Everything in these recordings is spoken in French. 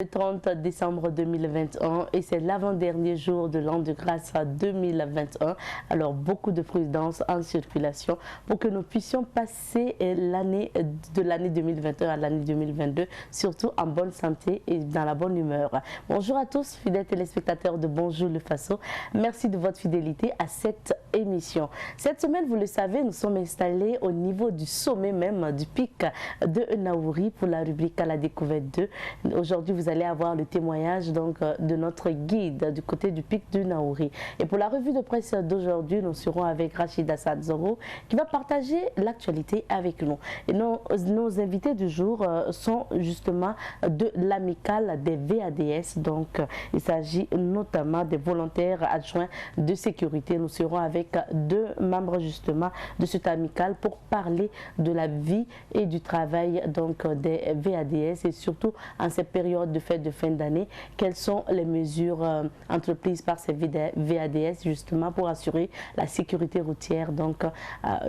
Le 30 décembre 2021 et c'est l'avant-dernier jour de l'an de grâce 2021. Alors beaucoup de prudence en circulation pour que nous puissions passer l'année 2021 à l'année 2022, surtout en bonne santé et dans la bonne humeur. Bonjour à tous, fidèles téléspectateurs de Bonjour le Faso. Merci de votre fidélité à cette émission. Cette semaine, vous le savez, nous sommes installés au niveau du sommet même du pic de Naouri pour la rubrique à la découverte 2. Aujourd'hui, vous allez avoir le témoignage donc de notre guide du côté du pic du Naouri. Et pour la revue de presse d'aujourd'hui, nous serons avec Rachida Sadzoro qui va partager l'actualité avec nous. Et nos invités du jour sont justement de l'amicale des VADS. Donc, il s'agit notamment des volontaires adjoints de sécurité. Nous serons avec deux membres justement de cette amicale pour parler de la vie et du travail donc des VADS et surtout en cette période de fête de fin d'année, quelles sont les mesures entreprises par ces VADS justement pour assurer la sécurité routière donc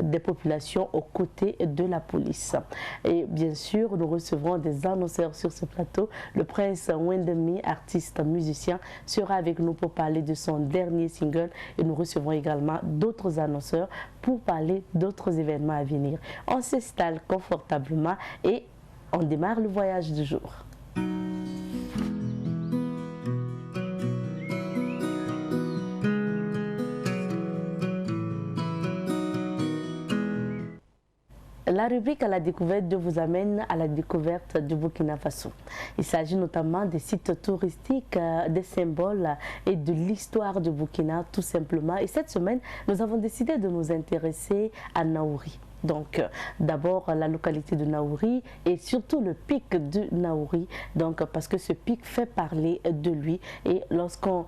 des populations aux côtés de la police. Et bien sûr, nous recevrons des annonceurs sur ce plateau. Le prince Wendemi, artiste musicien, sera avec nous pour parler de son dernier single et nous recevrons également d'autres annonceurs pour parler d'autres événements à venir. On s'installe confortablement et on démarre le voyage du jour. La rubrique à la découverte de vous amène à la découverte du Burkina Faso. Il s'agit notamment des sites touristiques, des symboles et de l'histoire du Burkina tout simplement. Et cette semaine, nous avons décidé de nous intéresser à Naouri. Donc, d'abord la localité de Naouri et surtout le pic de Naouri. Donc, parce que ce pic fait parler de lui. Et lorsqu'on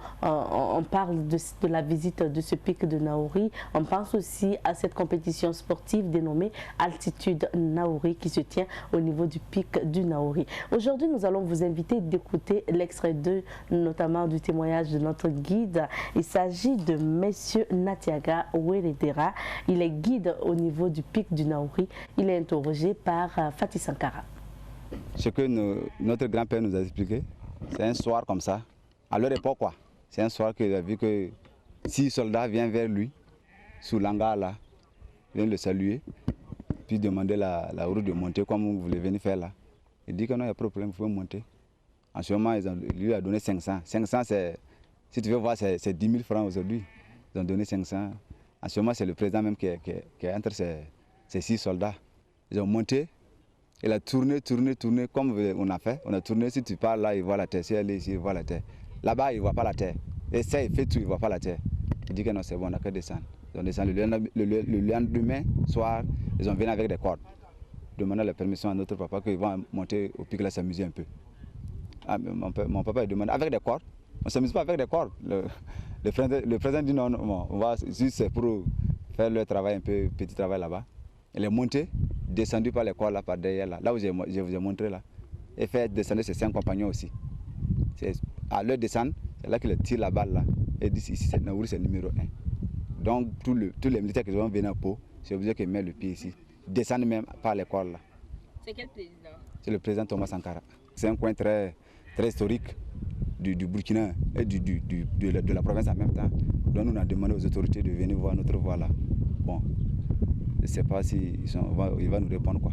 parle de la visite de ce pic de Naouri, on pense aussi à cette compétition sportive dénommée Altitude Naouri qui se tient au niveau du pic du Naouri. Aujourd'hui, nous allons vous inviter d'écouter l'extrait 2, notamment du témoignage de notre guide. Il s'agit de Monsieur Natiaga Weredera. Il est guide au niveau du pic du Naouri. Il est interrogé par Fatih Sankara. Ce que notre grand-père nous a expliqué, c'est un soir comme ça, à leur époque quoi. C'est un soir qu'il a vu que 6 soldats viennent vers lui, sous l'hangar là, viennent le saluer, puis demander la route de monter comme vous voulez venir faire là. Il dit que non, il n'y a pas de problème, vous pouvez monter. En ce moment, il lui a donné 500. 500, si tu veux voir, c'est 10 000 francs aujourd'hui. Ils ont donné 500. En ce moment, c'est le président même qui est entre ces 6 soldats. Ils ont monté, il a tourné comme on a fait. On a tourné, si tu pars là, il voit la terre. Si elle est ici, il voit la terre. Là-bas, il ne voit pas la terre. Et ça, il fait tout, il ne voit pas la terre. Il dit que non, c'est bon, on n'a qu'à descendre. Ils ont descendu. Le lendemain soir, ils ont venu avec des cordes. Demandant la permission à notre papa qu'ils vont monter au pic là, s'amuser un peu. Ah, mon papa, il demande avec des cordes. On ne s'amuse pas avec des cordes. Le président dit non, non, on va juste pour faire leur travail un peu, petit travail là-bas. Il est monté, descendu par les cordes là, par derrière là, là où je vous ai montré là. Et fait descendre ses 5 compagnons aussi. À leur descendre, c'est là qu'il tire la balle là. Et dit ici c'est Naouri, c'est le numéro 1. Donc tous les militaires qui vont venir à Pau, c'est obligé qu'ils mettent le pied ici. Descendent même par les cordes là. C'est quel président? C'est le président Thomas Sankara. C'est un coin très historique du Burkina et de la province en même temps. Donc nous on a demandé aux autorités de venir voir notre voie là. Bon, je ne sais pas si il va nous répondre quoi.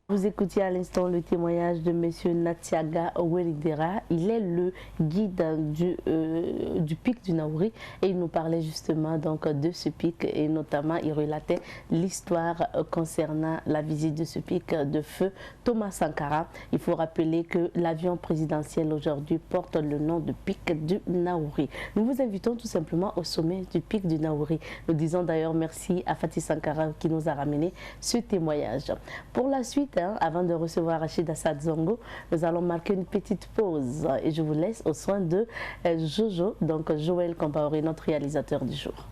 Vous écoutiez à l'instant le témoignage de Monsieur Natiaga Weredera. Il est le guide du pic du Naouri et il nous parlait justement donc de ce pic et notamment il relatait l'histoire concernant la visite de ce pic de feu Thomas Sankara. Il faut rappeler que l'avion présidentiel aujourd'hui porte le nom de pic du Naouri. Nous vous invitons tout simplement au sommet du pic du Naouri. Nous disons d'ailleurs merci à Fatih Sankara qui nous a ramené ce témoignage. Pour la suite, avant de recevoir Rachida Sadzongo, nous allons marquer une petite pause et je vous laisse au soin de Jojo, donc Joël Compaoré, notre réalisateur du jour.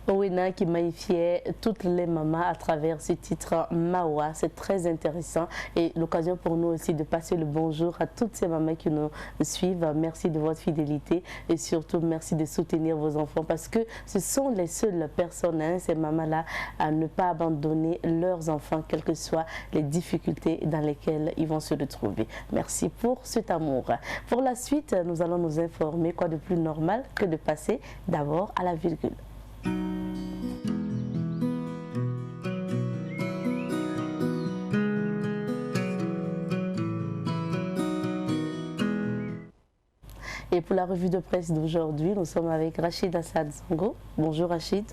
Owena qui magnifiait toutes les mamans à travers ce titre Mawa. C'est très intéressant et l'occasion pour nous aussi de passer le bonjour à toutes ces mamans qui nous suivent. Merci de votre fidélité et surtout merci de soutenir vos enfants parce que ce sont les seules personnes, ces mamans-là, à ne pas abandonner leurs enfants, quelles que soient les difficultés dans lesquelles ils vont se retrouver. Merci pour cet amour. Pour la suite, nous allons nous informer, quoi de plus normal que de passer d'abord à la virgule. Et pour la revue de presse d'aujourd'hui, nous sommes avec Rachid Assad Zongo. Bonjour Rachid.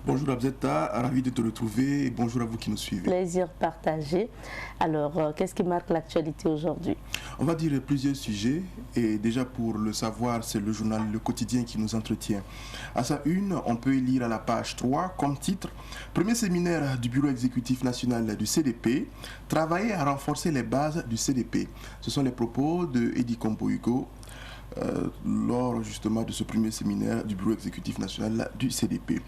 Bonjour Abzeta, ravi de te retrouver et bonjour à vous qui nous suivez. Plaisir partagé. Alors, qu'est-ce qui marque l'actualité aujourd'hui? On va dire plusieurs sujets et déjà pour le savoir, c'est le journal Le Quotidien qui nous entretient. À sa une, on peut lire à la page 3 comme titre « Premier séminaire du Bureau exécutif national du CDP, travailler à renforcer les bases du CDP ». Ce sont les propos de Eddy Kombo-Hugo lors justement de ce premier séminaire du Bureau exécutif national du CDP.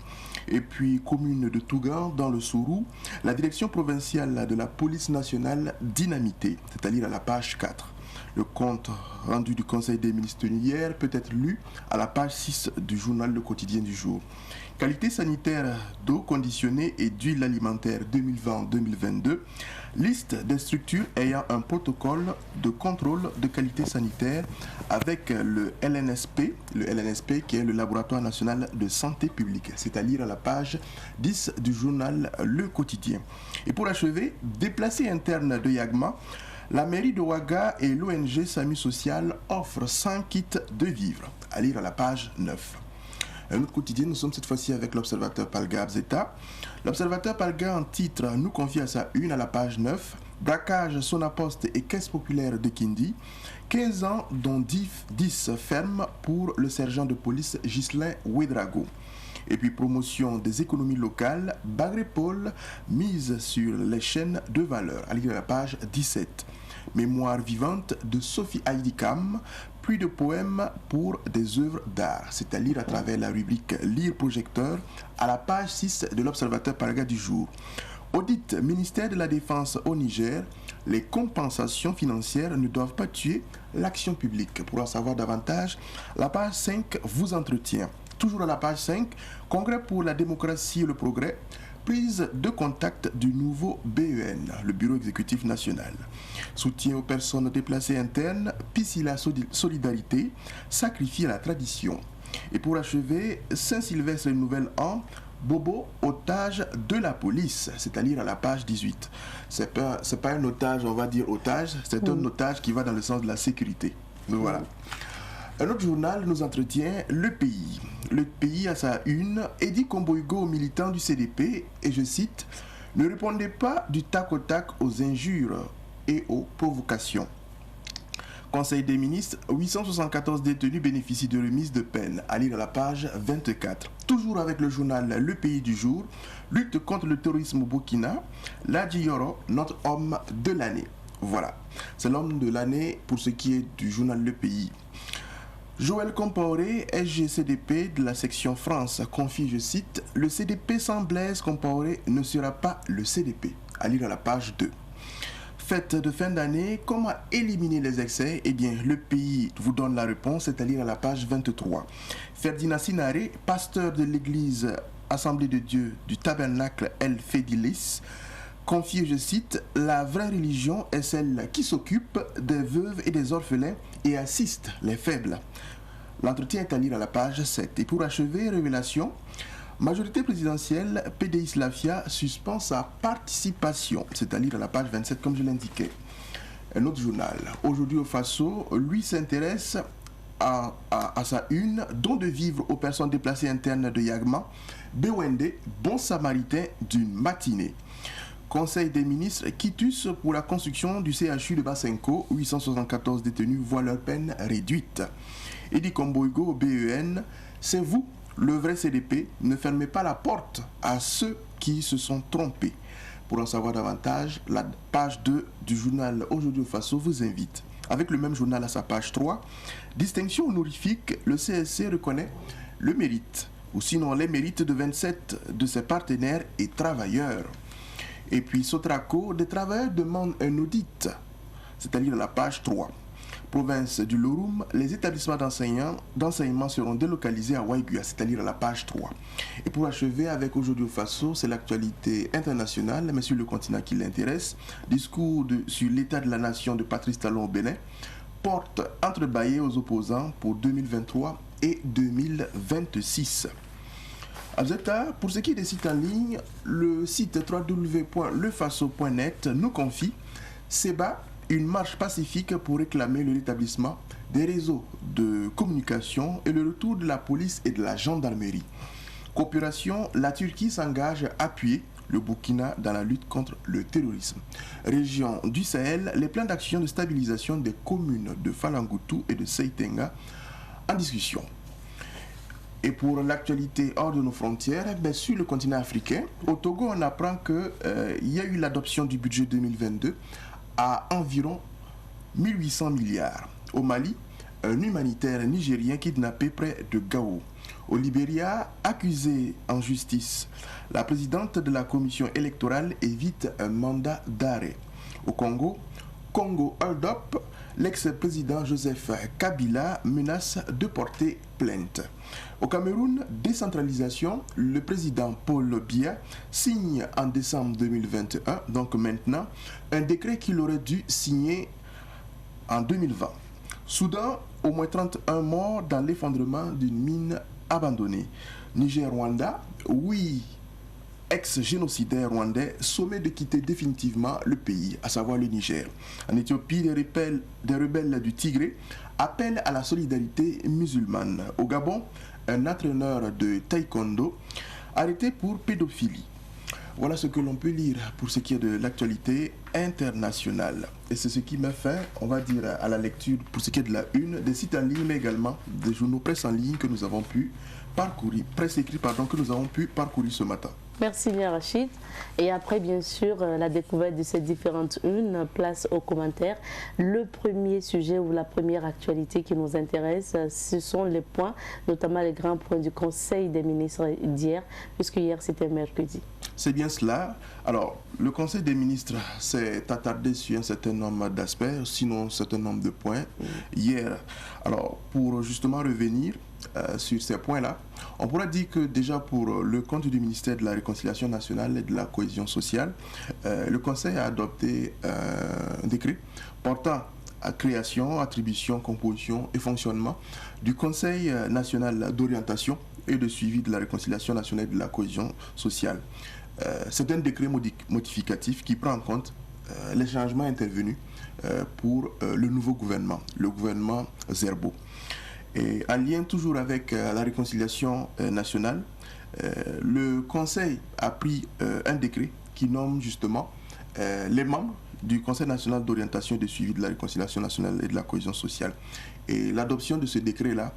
Et puis, commune de Tougan, dans le Sourou, la direction provinciale de la police nationale dynamitée, c'est-à-dire à la page 4. Le compte rendu du Conseil des ministres hier peut être lu à la page 6 du journal Le Quotidien du jour. Qualité sanitaire d'eau conditionnée et d'huile alimentaire 2020-2022, liste des structures ayant un protocole de contrôle de qualité sanitaire avec le LNSP qui est le Laboratoire national de santé publique, c'est à lire à la page 10 du journal Le Quotidien. Et pour achever, déplacé interne de Yagma, la mairie de Ouaga et l'ONG SAMU Social offrent 100 kits de vivres, à lire à la page 9. Un autre quotidien, nous sommes cette fois-ci avec l'observateur Palga Abzeta. L'observateur Palga en titre nous confie à sa une à la page 9. Braquage, Sonaposte et Caisse populaire de Kindi. 15 ans dont 10 fermes pour le sergent de police Ghislain Ouedrago. Et puis promotion des économies locales, Bagrépol mise sur les chaînes de valeur, à lire à la page 17. Mémoire vivante de Sophie Haïdikam, plus de poèmes pour des œuvres d'art, c'est à lire à travers la rubrique Lire projecteur à la page 6 de l'Observateur Palga du jour. Audit ministère de la Défense au Niger, les compensations financières ne doivent pas tuer l'action publique. Pour en savoir davantage, la page 5 vous entretient. Toujours à la page 5, Congrès pour la démocratie et le progrès, prise de contact du nouveau BEN, le Bureau exécutif national. Soutien aux personnes déplacées internes, Piscila Solidarité, sacrifier la tradition. Et pour achever, Saint-Sylvestre Nouvel-An, Bobo, otage de la police, c'est-à-dire à la page 18. C'est pas un otage, on va dire otage, c'est un otage qui va dans le sens de la sécurité. Donc voilà. Un autre journal nous entretient Le Pays. Le Pays à sa une, Eddy Kombo-Hugo, militant du CDP, et je cite, « Ne répondez pas du tac au tac aux injures et aux provocations ». Conseil des ministres, 874 détenus bénéficient de remise de peine, à lire à la page 24. Toujours avec le journal Le Pays du jour, lutte contre le terrorisme au Burkina, Ladji Yoro, notre homme de l'année. Voilà, c'est l'homme de l'année pour ce qui est du journal Le Pays. Joël Compaoré, SG-CDP de la section France, confie, je cite, « Le CDP sans Blaise Compaoré ne sera pas le CDP », à lire à la page 2. Fête de fin d'année, comment éliminer les excès? Eh bien, Le Pays vous donne la réponse, c'est à lire à la page 23. Ferdinand Sinaré, pasteur de l'église Assemblée de Dieu du Tabernacle El Fédilis, confie, je cite, « La vraie religion est celle qui s'occupe des veuves et des orphelins et assiste les faibles ». L'entretien est à lire à la page 7. Et pour achever, révélation, majorité présidentielle, PDI-Slafia suspend sa participation, c'est à lire à la page 27 comme je l'indiquais. Un autre journal, Aujourd'hui au Faso, lui s'intéresse à sa une, don de vivre aux personnes déplacées internes de Yagma, BOND, bon samaritain d'une matinée. Conseil des ministres, quitus pour la construction du CHU de Basenko, 874 détenus voient leur peine réduite. Eddy Kombo-Hugo, BEN, c'est vous, le vrai CDP, ne fermez pas la porte à ceux qui se sont trompés. Pour en savoir davantage, la page 2 du journal Aujourd'hui au Faso vous invite. Avec le même journal à sa page 3, distinction honorifique, le CSC reconnaît le mérite ou sinon les mérites de 27 de ses partenaires et travailleurs. Et puis Sotraco, des travailleurs demandent un audit, c'est-à-dire la page 3. Province du Loroum, les établissements d'enseignement seront délocalisés à Waiguya, c'est-à-dire à la page 3. Et pour achever avec Aujourd'hui au Faso, c'est l'actualité internationale, mais sur le continent qui l'intéresse. Discours sur l'état de la nation de Patrice Talon au Bénin, porte entrebâillée aux opposants pour 2023 et 2026. Pour ce qui est des sites en ligne, le site www.lefaso.net nous confie SEBA, une marche pacifique pour réclamer le rétablissement des réseaux de communication et le retour de la police et de la gendarmerie. Coopération, la Turquie s'engage à appuyer le Burkina dans la lutte contre le terrorisme. Région du Sahel, les plans d'action de stabilisation des communes de Falangoutou et de Seitenga en discussion. Et pour l'actualité hors de nos frontières, sur le continent africain, au Togo, on apprend qu'il y a eu l'adoption du budget 2022 à environ 1800 milliards. Au Mali, un humanitaire nigérien kidnappé près de Gao. Au Libéria, accusé en justice, la présidente de la commission électorale évite un mandat d'arrêt. Au Congo, Hold Up, l'ex-président Joseph Kabila menace de porter plainte. Au Cameroun, décentralisation, le président Paul Biya signe en décembre 2021, donc maintenant, un décret qu'il aurait dû signer en 2020. Soudan, au moins 31 morts dans l'effondrement d'une mine abandonnée. Niger-Rwanda, oui, ex-génocidaire rwandais sommet de quitter définitivement le pays, à savoir le Niger. En Éthiopie, des rebelles du Tigré appellent à la solidarité musulmane. Au Gabon, un entraîneur de taekwondo arrêté pour pédophilie. Voilà ce que l'on peut lire pour ce qui est de l'actualité internationale. Et c'est ce qui m'a fait, on va dire, à la lecture pour ce qui est de la une, des sites en ligne, mais également des journaux presse en ligne que nous avons pu parcourir, presse écrite, pardon, que nous avons pu parcourir ce matin. Merci bien Rachid. Et après, bien sûr, la découverte de ces différentes unes, place aux commentaires. Le premier sujet ou la première actualité qui nous intéresse, ce sont les points, notamment les grands points du Conseil des ministres d'hier, puisque hier c'était mercredi. C'est bien cela. Alors, le Conseil des ministres s'est attardé sur un certain nombre d'aspects, sinon un certain nombre de points hier. Alors, pour justement revenir sur ces points-là, on pourrait dire que déjà pour le compte du ministère de la Réconciliation nationale et de la cohésion sociale, le Conseil a adopté un décret portant à création, attribution, composition et fonctionnement du Conseil national d'orientation et de suivi de la réconciliation nationale et de la cohésion sociale. C'est un décret modificatif qui prend en compte les changements intervenus pour le nouveau gouvernement, le gouvernement Zerbo. Et en lien toujours avec la réconciliation nationale, le Conseil a pris un décret qui nomme justement les membres du Conseil national d'orientation et de suivi de la réconciliation nationale et de la cohésion sociale. Et l'adoption de ce décret-là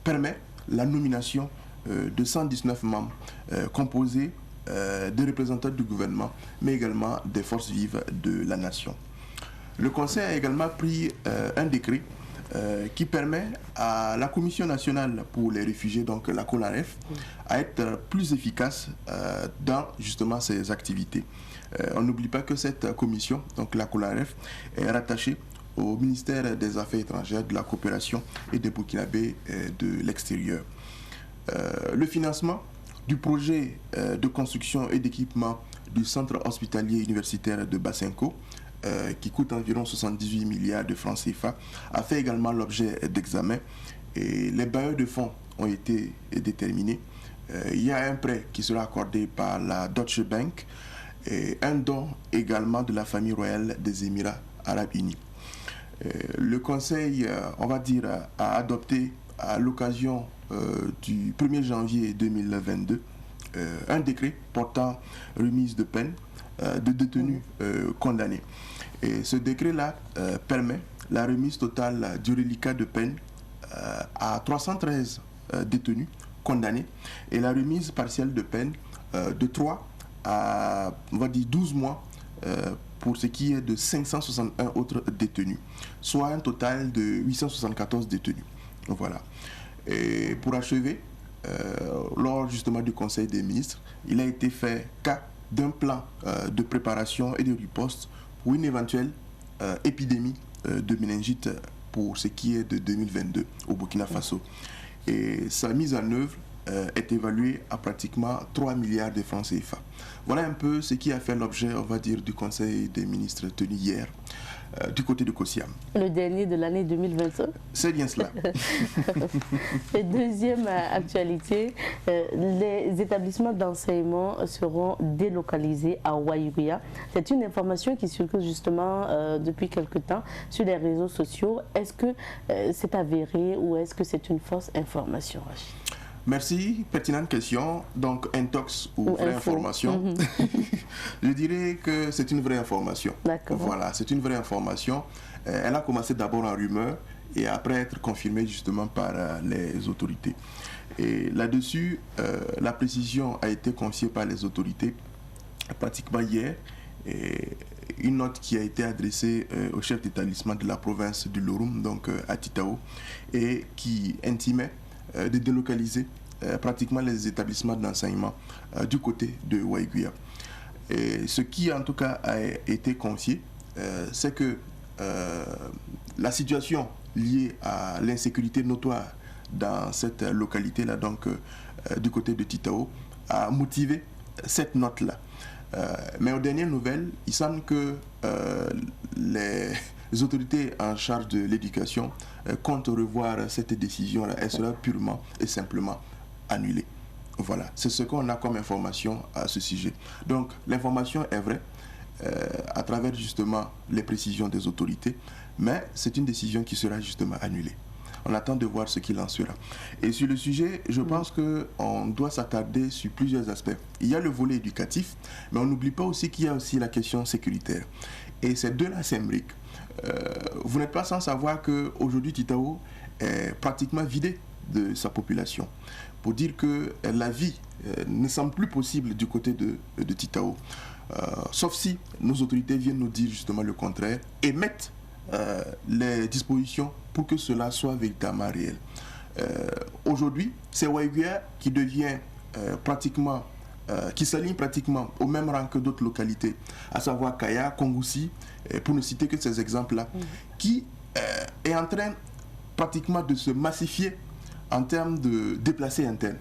permet la nomination de 119 membres composés des représentants du gouvernement, mais également des forces vives de la nation. Le Conseil a également pris un décret qui permet à la Commission nationale pour les réfugiés, donc la CONAREF, à être plus efficace dans justement ses activités. On n'oublie pas que cette commission, donc la CONAREF, est rattachée au ministère des Affaires étrangères, de la coopération et des Burkinabés de l'extérieur. Le financement du projet de construction et d'équipement du centre hospitalier universitaire de Basenko, qui coûte environ 78 milliards de francs CFA, a fait également l'objet d'examen et les bailleurs de fonds ont été déterminés. Il y a un prêt qui sera accordé par la Deutsche Bank et un don également de la famille royale des Émirats arabes unis. Le Conseil, on va dire, a adopté à l'occasion du 1er janvier 2022 un décret portant remise de peine de détenus condamnés. Et ce décret-là permet la remise totale du reliquat de peine à 313 détenus condamnés et la remise partielle de peine de 3 à, on va dire, 12 mois pour ce qui est de 561 autres détenus, soit un total de 874 détenus. Voilà. Et pour achever, lors justement du Conseil des ministres, il a été fait cas d'un plan de préparation et de riposte pour une éventuelle épidémie de méningite pour ce qui est de 2022 au Burkina Faso. Et sa mise en œuvre est évaluée à pratiquement 3 milliards de francs CFA. Voilà un peu ce qui a fait l'objet, on va dire, du Conseil des ministres tenu hier du côté de Kosiam. Le dernier de l'année 2021. C'est bien cela. Et deuxième actualité, les établissements d'enseignement seront délocalisés à Waïguia. C'est une information qui circule justement depuis quelque temps sur les réseaux sociaux. Est-ce que c'est avéré ou est-ce que c'est une fausse information, Rachid? Merci, pertinente question. Donc, intox ou vraie information. Je dirais que c'est une vraie information. D'accord. Voilà, c'est une vraie information. Elle a commencé d'abord en rumeur et après être confirmée justement par les autorités. Et là-dessus, la précision a été confiée par les autorités pratiquement hier. Et une note qui a été adressée au chef d'établissement de la province du Loroum, donc à Titao, et qui intimait de délocaliser pratiquement les établissements d'enseignement du côté de Waïguia. Et ce qui en tout cas a été confié, c'est que la situation liée à l'insécurité notoire dans cette localité-là, donc du côté de Titao, a motivé cette note-là. Mais aux dernières nouvelles, il semble que les autorités en charge de l'éducation comptent revoir cette décision-là. Elle sera purement et simplement annulée. Voilà, c'est ce qu'on a comme information à ce sujet. Donc l'information est vraie à travers justement les précisions des autorités, mais c'est une décision qui sera justement annulée. On attend de voir ce qu'il en sera. Et sur le sujet, je pense qu'on doit s'attarder sur plusieurs aspects. Il y a le volet éducatif, mais on n'oublie pas aussi qu'il y a aussi la question sécuritaire. Et ces deux-là s'imbriquent. Vous n'êtes pas sans savoir qu'aujourd'hui, Titao est pratiquement vidé de sa population. Pour dire que la vie ne semble plus possible du côté de Titao. Sauf si nos autorités viennent nous dire justement le contraire et mettent les dispositions pour que cela soit véritablement réel. Aujourd'hui, c'est Waïguia qui devient pratiquement, qui s'aligne pratiquement au même rang que d'autres localités, à savoir Kaya, Kongoussi, pour ne citer que ces exemples-là, qui est en train pratiquement de se massifier en termes de déplacés internes.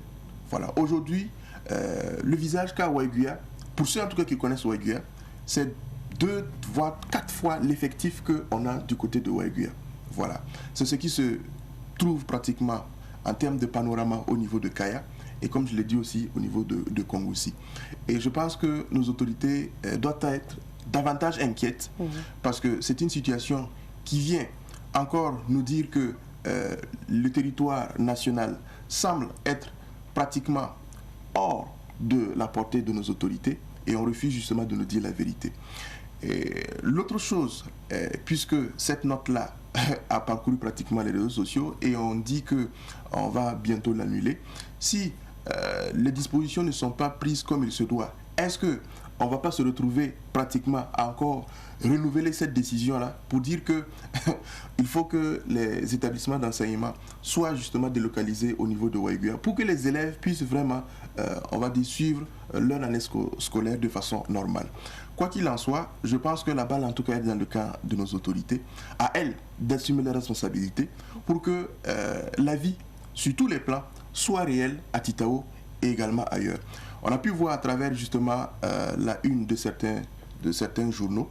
Voilà. Aujourd'hui, le visage qu'a Waïguia, pour ceux en tout cas qui connaissent Waïguia, c'est 2 voire 4 fois l'effectif qu'on a du côté de Waïguia. Voilà. C'est ce qui se trouve pratiquement en termes de panorama au niveau de Kaya et comme je l'ai dit aussi au niveau de Kongoussi. Et je pense que nos autorités doivent être davantage inquiètes parce que c'est une situation qui vient encore nous dire que le territoire national semble être pratiquement hors de la portée de nos autorités et on refuse justement de nous dire la vérité. Et l'autre chose, puisque cette note-là a parcouru pratiquement les réseaux sociaux et on dit qu'on va bientôt l'annuler, si les dispositions ne sont pas prises comme il se doit, est-ce qu'on ne va pas se retrouver pratiquement à encore renouveler cette décision-là pour dire qu'il faut que les établissements d'enseignement soient justement délocalisés au niveau de Waïguia pour que les élèves puissent vraiment, on va dire, suivre leur année scolaire de façon normale. Quoi qu'il en soit, je pense que la balle en tout cas est dans le camp de nos autorités, à elles d'assumer leurs responsabilités pour que la vie sur tous les plans soit réelle à Titao et également ailleurs. On a pu voir à travers justement la une de certains journaux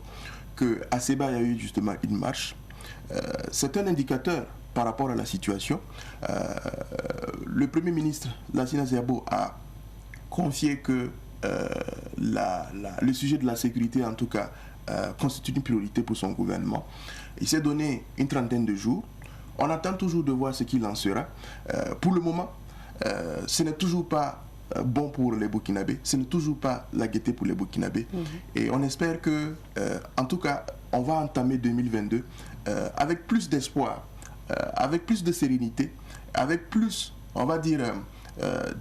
qu'à Seba il y a eu justement une marche. C'est un indicateur par rapport à la situation. Le Premier ministre, Lassina Ziabo, a confié que le sujet de la sécurité, en tout cas, constitue une priorité pour son gouvernement. Il s'est donné une trentaine de jours. On attend toujours de voir ce qu'il en sera. Pour le moment, ce n'est toujours pas bon pour les Burkinabés, ce n'est toujours pas la gaieté pour les Burkinabés. Et on espère que, en tout cas, on va entamer 2022 avec plus d'espoir, avec plus de sérénité, avec plus, on va dire,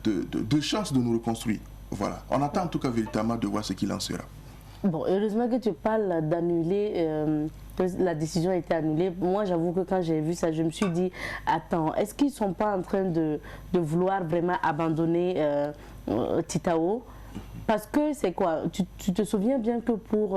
de chances de nous reconstruire. Voilà. On attend en tout cas véritablement de voir ce qu'il en sera. Bon, heureusement que tu parles d'annuler, que la décision a été annulée. Moi, j'avoue que quand j'ai vu ça, je me suis dit, attends, est-ce qu'ils ne sont pas en train de vouloir vraiment abandonner Titao? Parce que c'est quoi? Tu te souviens bien que pour,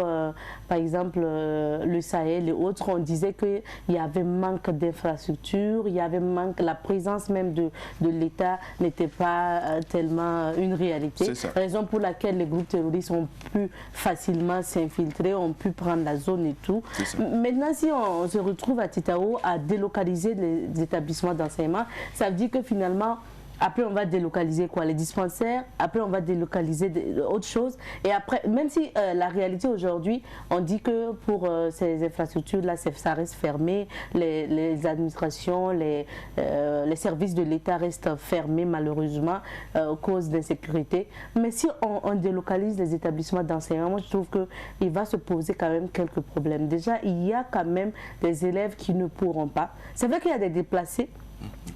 par exemple, le Sahel et autres, on disait qu'il y avait manque d'infrastructures, il y avait manque, la présence même de l'État n'était pas tellement une réalité. Raison pour laquelle les groupes terroristes ont pu facilement s'infiltrer, ont pu prendre la zone et tout. Maintenant, si on se retrouve à Titao à délocaliser les établissements d'enseignement, ça veut dire que finalement, après, on va délocaliser quoi? Les dispensaires. Après, on va délocaliser autre chose. Et après, même si la réalité aujourd'hui, on dit que pour ces infrastructures-là, ça reste fermé. Les administrations, les services de l'État restent fermés malheureusement à cause d'insécurité. Mais si on délocalise les établissements d'enseignement, moi je trouve qu'il va se poser quand même quelques problèmes. Déjà, il y a quand même des élèves qui ne pourront pas. C'est vrai qu'il y a des déplacés.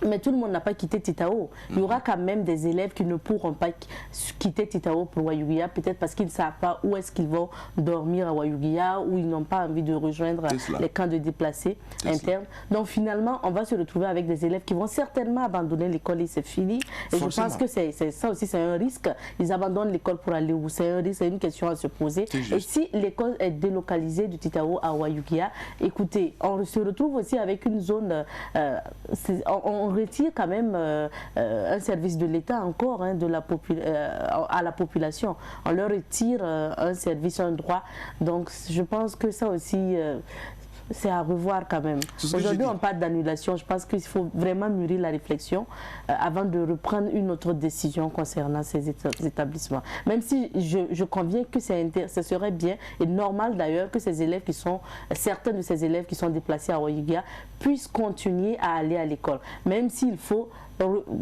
Mais tout le monde n'a pas quitté Titao. Il y aura quand même des élèves qui ne pourront pas quitter Titao pour Wayugia, peut-être parce qu'ils ne savent pas où est-ce qu'ils vont dormir à Wayugia, ou ils n'ont pas envie de rejoindre les camps de déplacés internes. Donc finalement, on va se retrouver avec des élèves qui vont certainement abandonner l'école et c'est fini. Et je pense que ça aussi, c'est un risque. Ils abandonnent l'école pour aller où? C'est un risque, c'est une question à se poser. Et si l'école est délocalisée de Titao à Wayugia, écoutez, on se retrouve aussi avec une zone... on retire quand même un service de l'État encore à la population. On leur retire un service, un droit. Donc je pense que ça aussi, c'est à revoir quand même. Aujourd'hui, on parle d'annulation. Je pense qu'il faut vraiment mûrir la réflexion avant de reprendre une autre décision concernant ces établissements. Même si je conviens que ce serait bien et normal d'ailleurs que certains de ces élèves qui sont déplacés à Wayugia puissent continuer à aller à l'école. Même s'il faut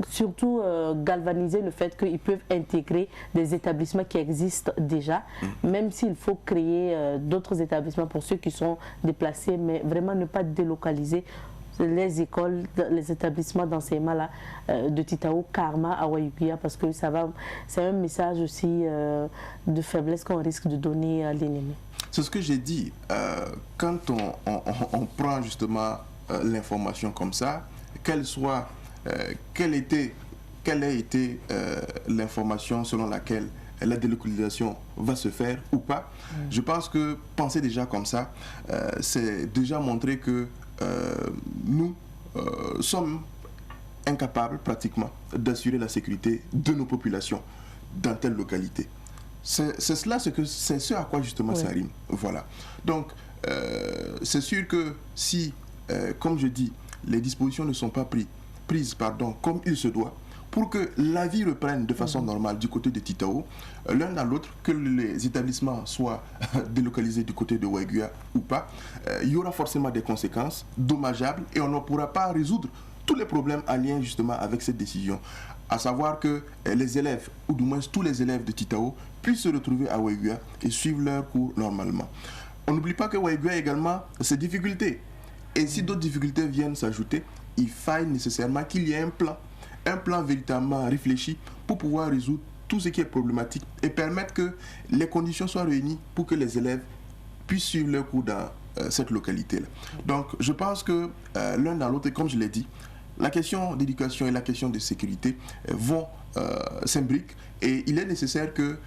surtout galvaniser le fait qu'ils peuvent intégrer des établissements qui existent déjà, même s'il faut créer d'autres établissements pour ceux qui sont déplacés, mais vraiment ne pas délocaliser les écoles, les établissements d'enseignement là, de Titao, Karma, à Wayugia, parce que c'est un message aussi de faiblesse qu'on risque de donner à l'ennemi. C'est ce que j'ai dit. Quand on prend justement l'information comme ça, quelle a été l'information selon laquelle la délocalisation va se faire ou pas. Je pense que penser déjà comme ça, c'est déjà montrer que nous sommes incapables pratiquement d'assurer la sécurité de nos populations dans telle localité. C'est ce à quoi justement ça rime. Voilà. Donc, c'est sûr que si, comme je dis, les dispositions ne sont pas prises comme il se doit, pour que la vie reprenne de façon normale du côté de Titao, l'un dans l'autre, que les établissements soient délocalisés du côté de Wayugia ou pas, il y aura forcément des conséquences dommageables et on ne pourra pas résoudre tous les problèmes en lien justement avec cette décision. À savoir que les élèves, ou du moins tous les élèves de Titao, puissent se retrouver à Wayugia et suivre leurs cours normalement. On n'oublie pas que Wayugia a également ses difficultés. Et si d'autres difficultés viennent s'ajouter, il faille nécessairement qu'il y ait un plan véritablement réfléchi pour pouvoir résoudre tout ce qui est problématique et permettre que les conditions soient réunies pour que les élèves puissent suivre leurs cours dans cette localité-là. Donc je pense que l'un dans l'autre, comme je l'ai dit, la question d'éducation et la question de sécurité vont s'imbriquer et il est nécessaire que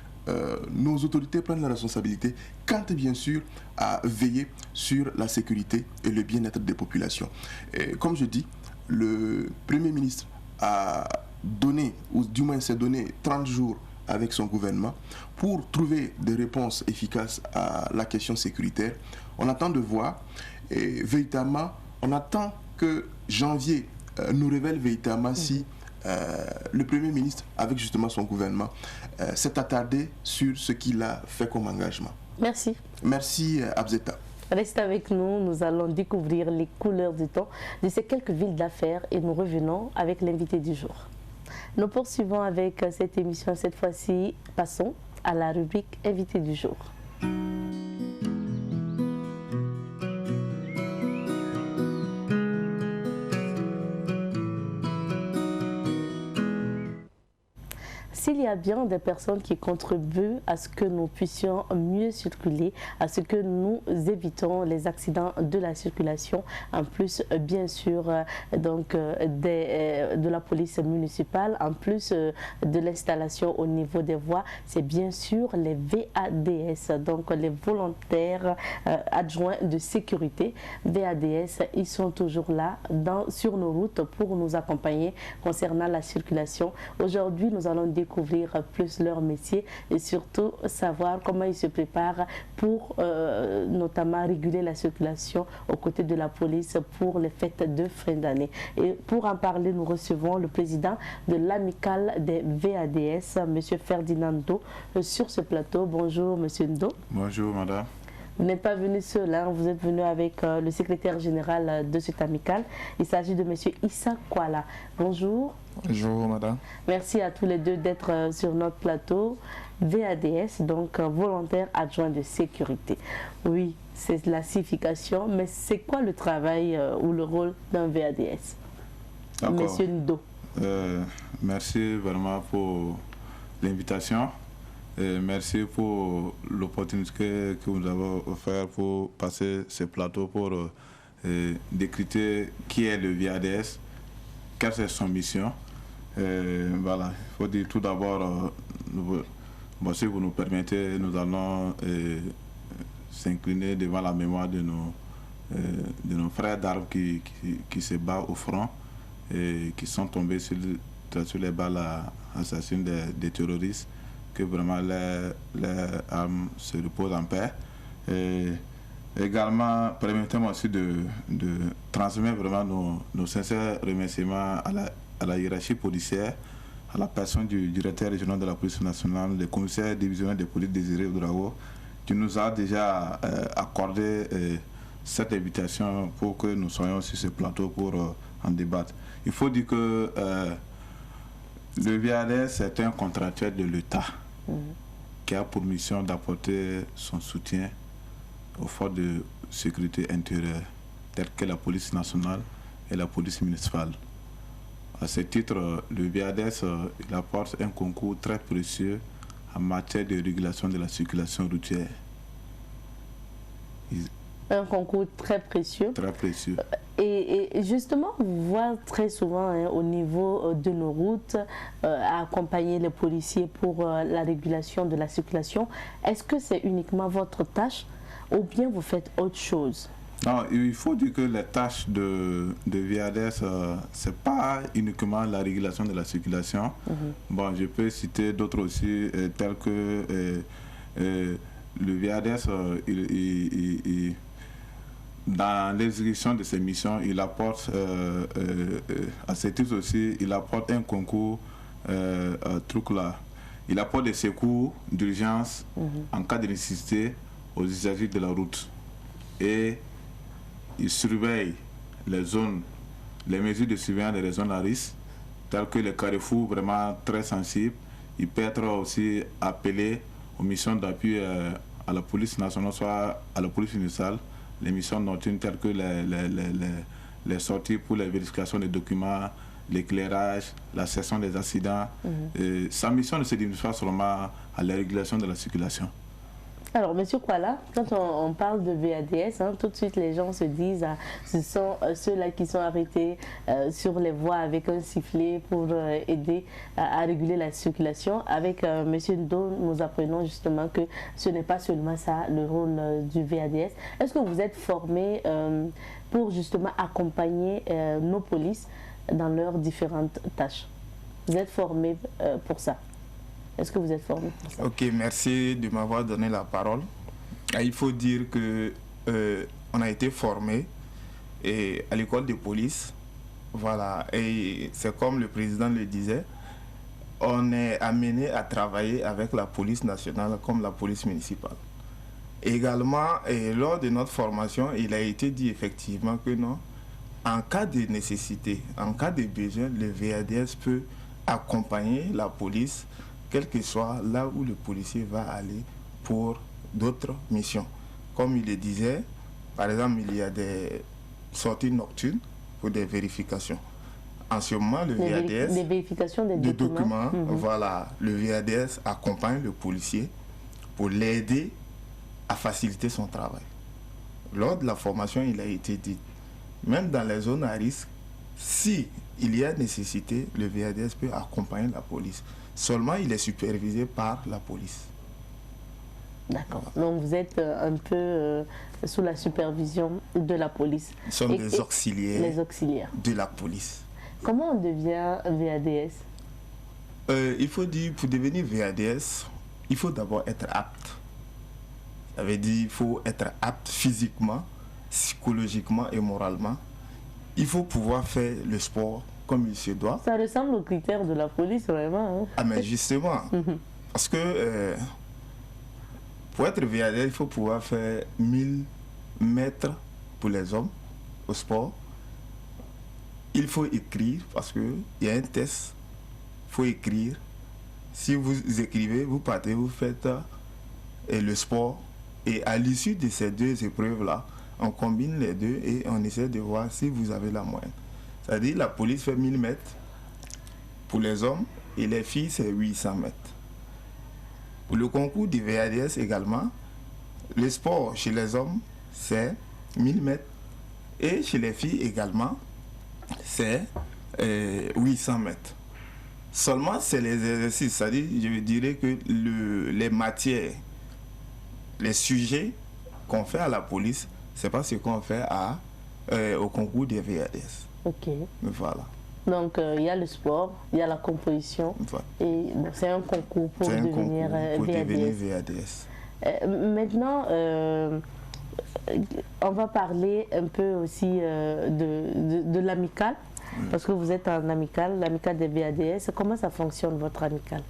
nos autorités prennent la responsabilité quant bien sûr à veiller sur la sécurité et le bien-être des populations. Et comme je dis, le Premier ministre a donné, ou du moins s'est donné 30 jours avec son gouvernement pour trouver des réponses efficaces à la question sécuritaire. On attend de voir et véritablement, on attend que janvier nous révèle véritablement si le Premier ministre, avec justement son gouvernement, s'est attardé sur ce qu'il a fait comme engagement. Merci. Merci Abzeta. Reste avec nous, nous allons découvrir les couleurs du temps de ces quelques villes d'affaires et nous revenons avec l'invité du jour. Nous poursuivons avec cette émission. Cette fois-ci, passons à la rubrique invité du jour. S'il y a bien des personnes qui contribuent à ce que nous puissions mieux circuler, à ce que nous évitons les accidents de la circulation, en plus bien sûr de la police municipale, en plus de l'installation au niveau des voies, c'est bien sûr les VADS, donc les volontaires adjoints de sécurité. VADS, ils sont toujours là sur nos routes pour nous accompagner concernant la circulation. Aujourd'hui, nous allons découvrir plus leur métier et surtout savoir comment ils se préparent pour notamment réguler la circulation aux côtés de la police pour les fêtes de fin d'année. Et pour en parler, nous recevons le président de l'amicale des VADS, M. Ferdinand Ndo, sur ce plateau. Bonjour, M. Ndo. Bonjour, madame. Vous n'êtes pas venu seul, hein? Vous êtes venu avec le secrétaire général de cette amicale. Il s'agit de M. Issa Kwala. Bonjour. Bonjour, madame. Merci à tous les deux d'être sur notre plateau. VADS, donc volontaire adjoint de sécurité. Oui, c'est la signification, mais c'est quoi le travail ou le rôle d'un VADS? Monsieur Ndo. Merci vraiment pour l'invitation. Merci pour l'opportunité que vous avez offert pour passer ce plateau pour décrypter qui est le VADS, quelle est son mission. Voilà, il faut dire tout d'abord, si vous nous permettez, nous allons s'incliner devant la mémoire de nos frères d'armes qui se battent au front et qui sont tombés sur les balles assassines des terroristes. Que vraiment les âmes se reposent en paix. Et également, permettez-moi aussi de transmettre vraiment nos sincères remerciements à la hiérarchie policière, à la personne du directeur régional de la police nationale, le commissaire divisionnaire de police Désiré Ouedraogo, qui nous a déjà accordé cette invitation pour que nous soyons sur ce plateau pour en débattre. Il faut dire que le VADS est un contractuel de l'État qui a pour mission d'apporter son soutien aux forces de sécurité intérieure, telles que la police nationale et la police municipale. À ce titre, le VADS il apporte un concours très précieux en matière de régulation de la circulation routière. Un concours très précieux. Très précieux. Et justement, on voit très souvent au niveau de nos routes accompagner les policiers pour la régulation de la circulation. Est-ce que c'est uniquement votre tâche ou bien vous faites autre chose? Non, il faut dire que les tâches de VADS, ce n'est pas uniquement la régulation de la circulation. Bon, je peux citer d'autres aussi, tels que le VADS, dans l'exécution de ses missions, il apporte, à ce titre aussi, il apporte un concours, il apporte des secours d'urgence en cas de nécessité aux usagers de la route. Et il surveille les zones, les mesures de surveillance des zones à risque, telles que les carrefours vraiment très sensibles. Il peut être aussi appelé aux missions d'appui à la police nationale, soit à la police municipale, les missions nocturnes telles que les sorties pour la vérification des documents, l'éclairage, la cessation des accidents. Sa mission ne se limite pas seulement à la régulation de la circulation. Alors, M. Kwala, quand on parle de VADS, tout de suite les gens se disent ce sont ceux-là qui sont arrêtés sur les voies avec un sifflet pour aider à réguler la circulation. Avec M. Ndo, nous apprenons justement que ce n'est pas seulement ça le rôle du VADS. Est-ce que vous êtes formé pour justement accompagner nos polices dans leurs différentes tâches? Vous êtes formé pour ça? Est-ce que vous êtes formé pour ça? Ok, merci de m'avoir donné la parole. Il faut dire que on a été formé à l'école de police. Voilà, et c'est comme le président le disait, on est amené à travailler avec la police nationale comme la police municipale. Également, lors de notre formation, il a été dit effectivement que non, en cas de nécessité, en cas de besoin, le VADS peut accompagner la police quel que soit là où le policier va aller pour d'autres missions. Comme il le disait, par exemple, il y a des sorties nocturnes pour des vérifications. en ce moment, le VADS... Les vérifications des documents. Voilà, le VADS accompagne le policier pour l'aider à faciliter son travail. Lors de la formation, il a été dit, même dans les zones à risque, si il y a nécessité, le VADS peut accompagner la police. Seulement, il est supervisé par la police. D'accord. Donc, vous êtes un peu sous la supervision de la police. Nous sommes des auxiliaires de la police. Comment on devient VADS? Il faut dire, pour devenir VADS, il faut d'abord être apte. Ça veut dire qu'il faut être apte physiquement, psychologiquement et moralement. Il faut pouvoir faire le sport comme il se doit. Ça ressemble aux critères de la police, vraiment. Hein? Ah, mais justement, parce que pour être VADS, il faut pouvoir faire 1000 mètres pour les hommes au sport. Il faut écrire, parce qu'il y a un test, il faut écrire. Si vous écrivez, vous partez, vous faites le sport. Et à l'issue de ces deux épreuves-là, on combine les deux et on essaie de voir si vous avez la moyenne. C'est-à-dire la police fait 1000 mètres pour les hommes et les filles, c'est 800 mètres. Pour le concours du VADS également, le sport chez les hommes, c'est 1000 mètres. Et chez les filles également, c'est 800 mètres. Seulement, c'est les exercices. C'est-à-dire, je dirais que les matières, les sujets qu'on fait à la police, c'est pas ce qu'on fait au concours des VADS. Ok. Voilà. Donc, il y a le sport, il y a la composition. Voilà. Et bon, c'est un concours pour devenir VADS. Maintenant, on va parler un peu aussi de l'amicale. Parce que vous êtes en amicale, l'amicale des VADS. Comment ça fonctionne, votre amicale?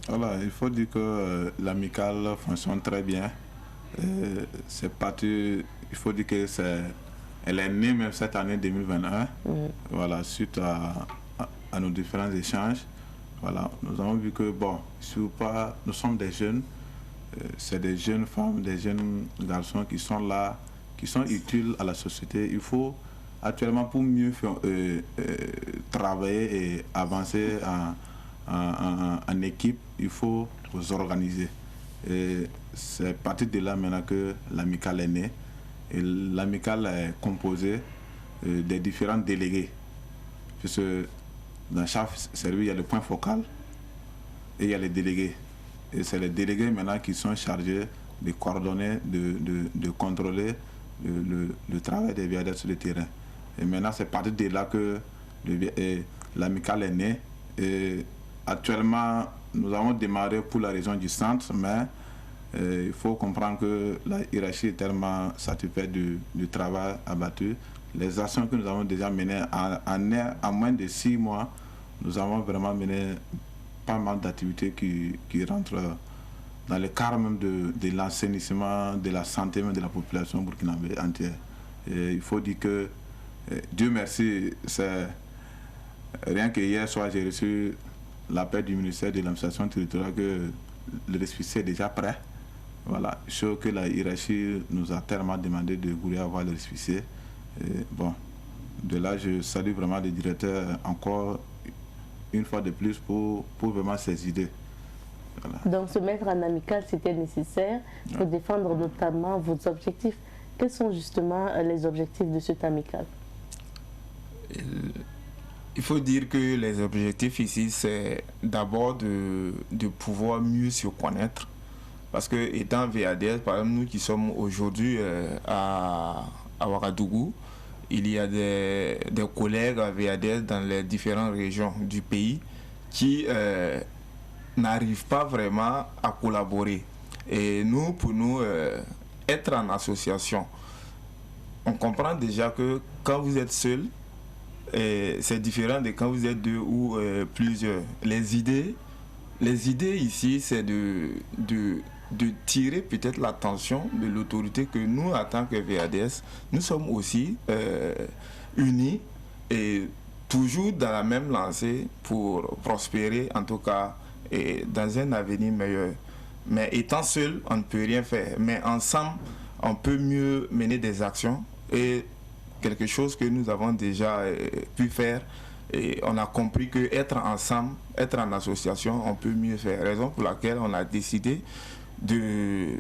Voilà, il faut dire que l'amicale fonctionne très bien. C'est parti, il faut dire que elle est née même cette année 2021. Voilà, suite à nos différents échanges. Voilà, nous avons vu que bon, nous sommes des jeunes, c'est des jeunes femmes, des jeunes garçons qui sont là, qui sont utiles à la société. Il faut actuellement, pour mieux travailler et avancer en équipe, il faut vous organiser. Et c'est à partir de là maintenant que l'amicale est née. Et l'amicale est composée des différents délégués. Puisque dans chaque service, il y a le point focal et il y a les délégués. Et c'est les délégués maintenant qui sont chargés de coordonner, de contrôler le travail des VADS sur le terrain. Et maintenant, c'est à partir de là que l'amicale est née. Et actuellement, nous avons démarré pour la région du centre, mais il faut comprendre que la hiérarchie est tellement satisfaite du travail abattu. Les actions que nous avons déjà menées en moins de 6 mois, nous avons vraiment mené pas mal d'activités qui rentrent dans le cadre même de l'assainissement, de la santé même de la population burkinabé entière. Et il faut dire que Dieu merci, c'est rien que hier soir j'ai reçu l'appel du ministère de l'administration territoriale que le récépissé est déjà prêt. Voilà, chose que la hiérarchie nous a tellement demandé de vouloir avoir le récépissé. Bon, de là je salue vraiment le directeur encore une fois de plus pour vraiment ses idées. Voilà. Donc se mettre en amical c'était nécessaire pour défendre notamment vos objectifs. Quels sont justement les objectifs de cette amicale? Il faut dire que les objectifs ici, c'est d'abord de pouvoir mieux se connaître. Parce que étant VADS, par exemple, nous qui sommes aujourd'hui à Ouagadougou, il y a des collègues à VADS dans les différentes régions du pays qui n'arrivent pas vraiment à collaborer. Et nous, pour nous, être en association, on comprend déjà que quand vous êtes seul, c'est différent de quand vous êtes deux ou plusieurs. Les idées ici, c'est de tirer peut-être l'attention de l'autorité que nous, en tant que VADS, nous sommes aussi unis et toujours dans la même lancée pour prospérer, en tout cas, et dans un avenir meilleur. Mais étant seul, on ne peut rien faire. Mais ensemble, on peut mieux mener des actions. Et quelque chose que nous avons déjà pu faire Et on a compris que être ensemble, être en association, on peut mieux faire. Raison pour laquelle on a décidé de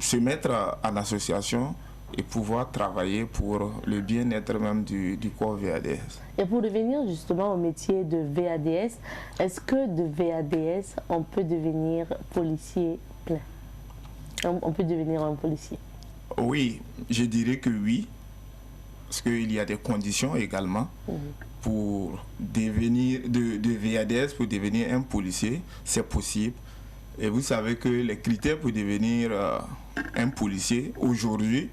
se mettre en association et pouvoir travailler pour le bien-être même du corps VADS. Et pour revenir justement au métier de VADS, est-ce que de VADS, on peut devenir policier plein? On peut devenir un policier? Oui, je dirais que oui, parce qu'il y a des conditions également pour devenir de VADS, pour devenir un policier, c'est possible. Et vous savez que les critères pour devenir un policier aujourd'hui,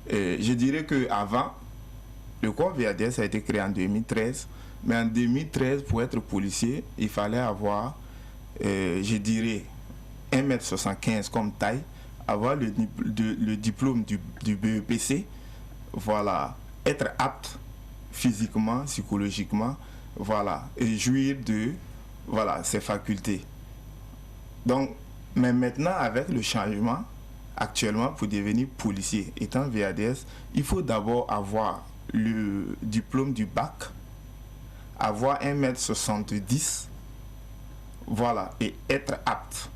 je dirais qu'avant, le corps VADS a été créé en 2013, mais en 2013, pour être policier, il fallait avoir, je dirais, 1,75 m comme taille, avoir le diplôme du BEPC, voilà, être apte physiquement, psychologiquement, voilà, et jouir de voilà, ses facultés. Donc, mais maintenant, avec le changement, actuellement, pour devenir policier, étant VADS, il faut d'abord avoir le diplôme du bac, avoir 1,70 m, voilà, et être apte.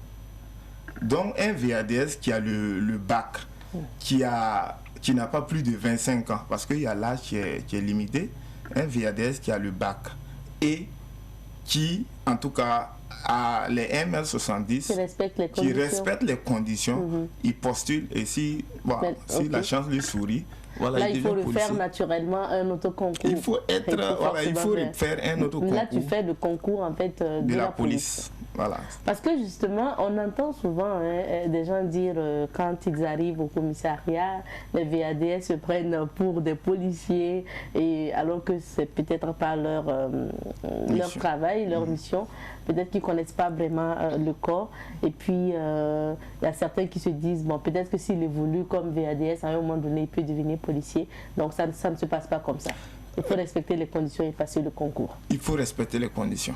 Donc, un VADS qui a le bac, qui n'a pas plus de 25 ans, parce qu'il y a l'âge qui est limité, un VADS qui a le bac et qui, en tout cas, a les 1,70 m, qui respecte les conditions, il postule et si la chance lui sourit, voilà, là, il faut le faire naturellement un autoconcours. Il faut faire un autoconcours. Là, tu fais le concours en fait de la police. Voilà. Parce que justement, on entend souvent des gens dire quand ils arrivent au commissariat, les VADS se prennent pour des policiers, et alors que c'est peut-être pas leur travail, leur mission. Peut-être qu'ils ne connaissent pas vraiment le corps. Et puis, il y a certains qui se disent, bon, peut-être que s'il évolue comme VADS, à un moment donné, il peut devenir policier. Donc, ça ne se passe pas comme ça. Il faut respecter les conditions et passer le concours. Il faut respecter les conditions.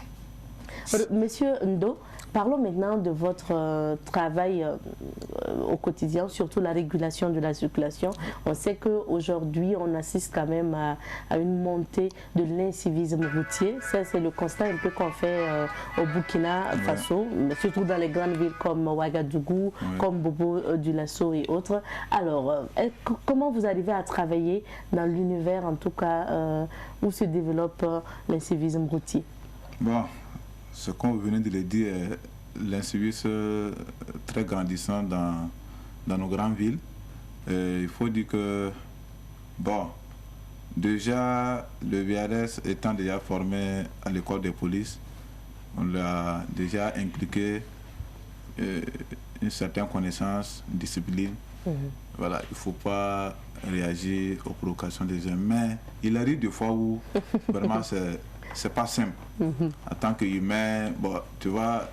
Monsieur Ndo, parlons maintenant de votre travail au quotidien, surtout la régulation de la circulation. On sait qu'aujourd'hui, on assiste quand même à une montée de l'incivisme routier. Ça, c'est le constat un peu qu'on fait au Burkina Faso, surtout dans les grandes villes comme Ouagadougou, comme Bobo Dioulasso et autres. Alors, comment vous arrivez à travailler dans l'univers, en tout cas, où se développe l'incivisme routier? Bon. Ce qu'on venait de le dire, l'incivisme très grandissant dans nos grandes villes. Il faut dire que, bon, déjà, le VADS étant déjà formé à l'école de police, on l'a déjà impliqué une certaine connaissance, discipline. Voilà, il ne faut pas réagir aux provocations des gens. Mais il arrive des fois où vraiment c'est pas simple. En tant qu'humain, bon, tu vois,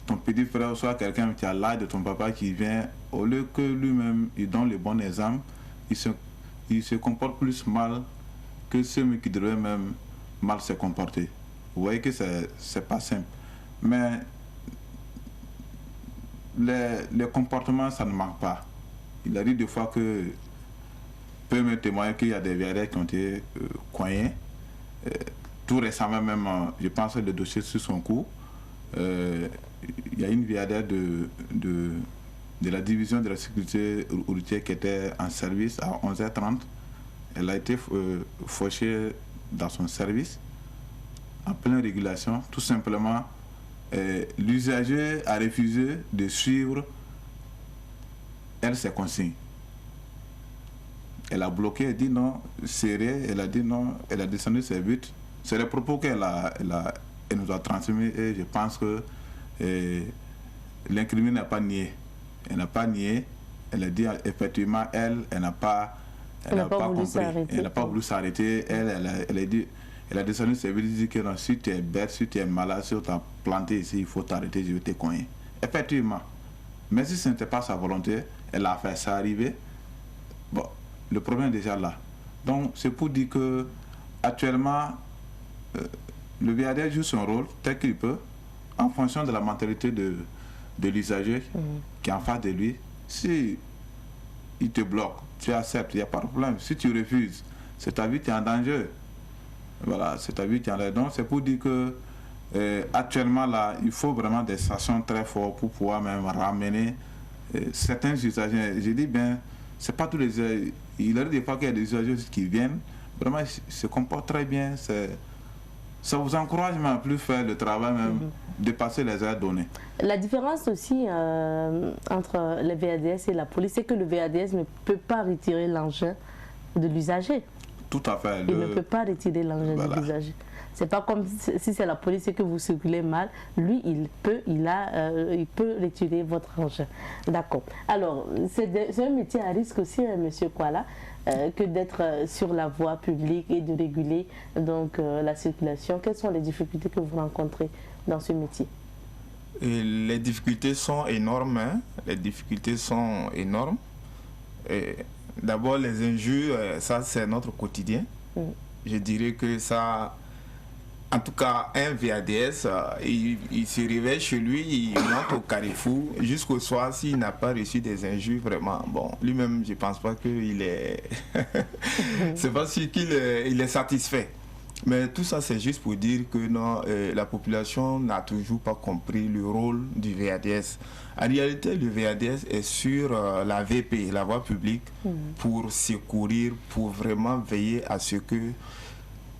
ton petit frère, soit quelqu'un qui a l'âge de ton papa qui vient, au lieu que lui-même, il donne le bon exemple, il se comporte plus mal que ceux qui devraient même mal se comporter. Vous voyez que c'est pas simple. Mais les comportements, ça ne manque pas. Il arrive des fois que peut me témoigner qu'il y a des VADS qui ont été coignés. Tout récemment même, je pense que le dossier sur son cours, il y a une VADS de la division de la sécurité routière qui était en service à 11h30. Elle a été fauchée dans son service, en pleine régulation. Tout simplement, l'usager a refusé de suivre ses consignes. Elle a bloqué, elle dit non, serré, elle a dit non, elle a descendu ses buts. C'est les propos qu'elle nous a transmis et je pense que l'incriminé n'a pas nié. Elle n'a pas nié. Elle a dit effectivement, elle n'a pas compris. Elle n'a pas voulu s'arrêter. Elle a descendu ses buts, elle dit que non, si tu es bête, si tu es malade, si on t'a planté ici, il faut t'arrêter, je vais te cogner. Effectivement. Mais si ce n'était pas sa volonté, elle a fait ça arriver. Bon, le problème est déjà là. Donc c'est pour dire que actuellement, le VADS joue son rôle tel qu'il peut en fonction de la mentalité de l'usager qui est en face de lui. Si il te bloque, tu acceptes, il n'y a pas de problème. Si tu refuses, c'est ta vie, tu es en danger. Voilà, c'est à 8 ans. Donc c'est pour dire que actuellement là, il faut vraiment des sanctions très fortes pour pouvoir même ramener certains usagers. J'ai dit bien, c'est pas tous les usagers. Il y a des fois qu'il y a des usagers qui viennent, vraiment ils se comportent très bien. Ça vous encourage même à plus faire le travail, même dépasser les heures données. La différence aussi entre le VADS et la police, c'est que le VADS ne peut pas retirer l'engin de l'usager. Tout à fait. Il ne peut pas retirer l'engin de l'usager. C'est pas comme si c'est la police et que vous circulez mal. Lui, il peut retirer votre engin. D'accord. Alors, c'est un métier à risque aussi, hein, monsieur Kuala, que d'être sur la voie publique et de réguler donc, la circulation. Quelles sont les difficultés que vous rencontrez dans ce métier? Et les difficultés sont énormes. Hein. Les difficultés sont énormes. D'abord, les injures, ça, c'est notre quotidien. Je dirais que ça... En tout cas, un VADS, il se réveille chez lui, il monte au carrefour. Jusqu'au soir, s'il n'a pas reçu des injures, vraiment, bon, lui-même, je ne pense pas qu'il est... c'est pas sûr qu'il est satisfait. Mais tout ça, c'est juste pour dire que non, la population n'a toujours pas compris le rôle du VADS. En réalité, le VADS est sur la VP, la voie publique, pour secourir, pour vraiment veiller à ce que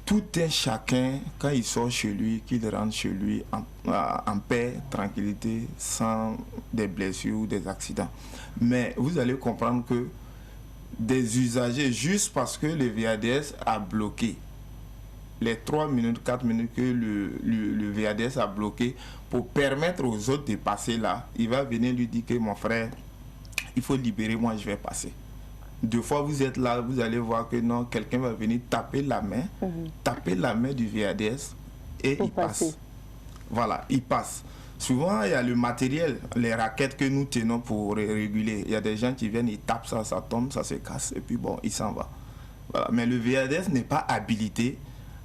tout un chacun, quand il sort chez lui, qu'il rentre chez lui en paix, tranquillité, sans des blessures ou des accidents. Mais vous allez comprendre que des usagers, juste parce que le VADS a bloqué, les 3 minutes, 4 minutes que le VADS a bloqué pour permettre aux autres de passer là, il va venir lui dire que mon frère, il faut libérer, moi je vais passer. 2 fois vous êtes là, vous allez voir que non, quelqu'un va venir taper la main du VADS et il passe. Voilà, il passe. Souvent, il y a le matériel, les raquettes que nous tenons pour réguler. Il y a des gens qui viennent, ils tapent ça, ça tombe, ça se casse et puis bon, il s'en va. Voilà. Mais le VADS n'est pas habilité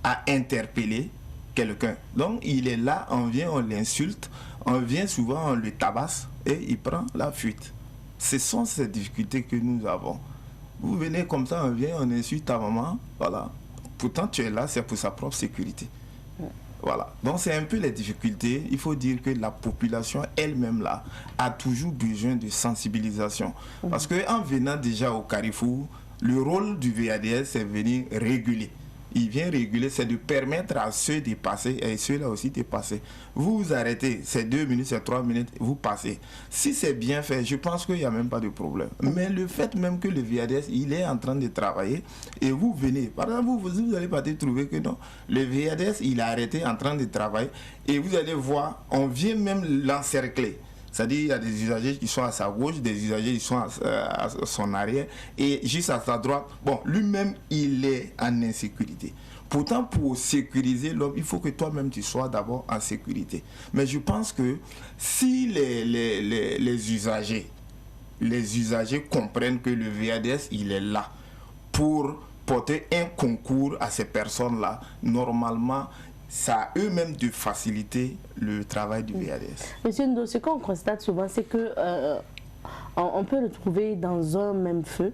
à interpeller quelqu'un. Donc, il est là, on vient, on l'insulte, on vient souvent, on le tabasse et il prend la fuite. Ce sont ces difficultés que nous avons. Vous venez comme ça, on vient, on insulte ta maman, voilà. Pourtant, tu es là, c'est pour sa propre sécurité. Voilà. Donc, c'est un peu les difficultés. Il faut dire que la population elle-même, là, a toujours besoin de sensibilisation. Parce qu'en venant déjà au carrefour, le rôle du VADS, c'est venir réguler. Il vient réguler, c'est de permettre à ceux de passer et ceux-là aussi de passer. Vous vous arrêtez, c'est 2 minutes, c'est 3 minutes, vous passez. Si c'est bien fait, je pense qu'il n'y a même pas de problème. Mais le fait même que le VADS, il est en train de travailler et vous venez, par exemple, vous allez pas trouver que non, le VADS, il a arrêté en train de travailler et vous allez voir, on vient même l'encercler. C'est-à-dire qu'il y a des usagers qui sont à sa gauche, des usagers qui sont à son arrière et juste à sa droite. Bon, lui-même, il est en insécurité. Pourtant, pour sécuriser l'homme, il faut que toi-même tu sois d'abord en sécurité. Mais je pense que si les usagers comprennent que le VADS, il est là pour porter un concours à ces personnes-là, normalement, ça a eux-mêmes de faciliter le travail du VADS. Monsieur Ndo, ce qu'on constate souvent, c'est que on peut retrouver dans un même feu,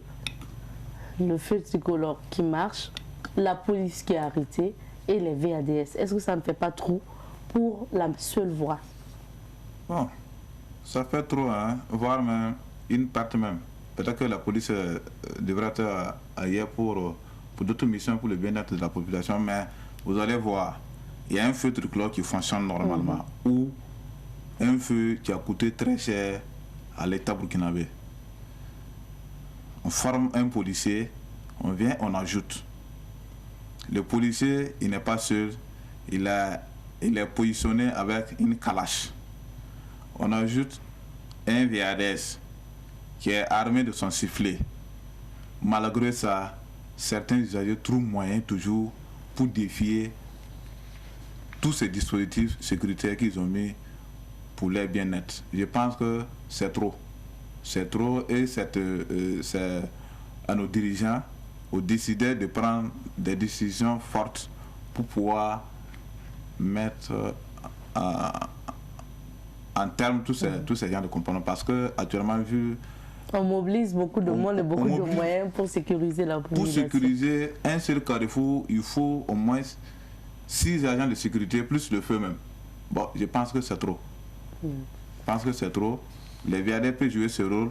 le feu tricolore qui marche, la police qui est arrêtée et les VADS. Est-ce que ça ne fait pas trop pour la seule voie? Bon, ça fait trop, hein, voire même une partie même. Peut-être que la police devrait être ailleurs pour d'autres missions, pour le bien-être de la population, mais vous allez voir, il y a un feu tricolore qui fonctionne normalement, ou un feu qui a coûté très cher à l'État burkinabé. On forme un policier, on vient, on ajoute. Le policier, il n'est pas seul, il est positionné avec une calache. On ajoute un VADS qui est armé de son sifflet. Malgré ça, certains usagers trouvent moyen toujours pour défier tous ces dispositifs sécuritaires qu'ils ont mis pour leur bien-être. Je pense que c'est trop. C'est trop et c'est à nos dirigeants, aux décideurs de prendre des décisions fortes pour pouvoir mettre en terme tous ces genres de comportements. Parce que actuellement, vu On mobilise beaucoup de monde et beaucoup de moyens pour sécuriser la population. Pour sécuriser un seul carrefour, il faut au moins 6 agents de sécurité, plus le feu même. Bon, je pense que c'est trop. Je pense que c'est trop. Les VAD peuvent jouer ce rôle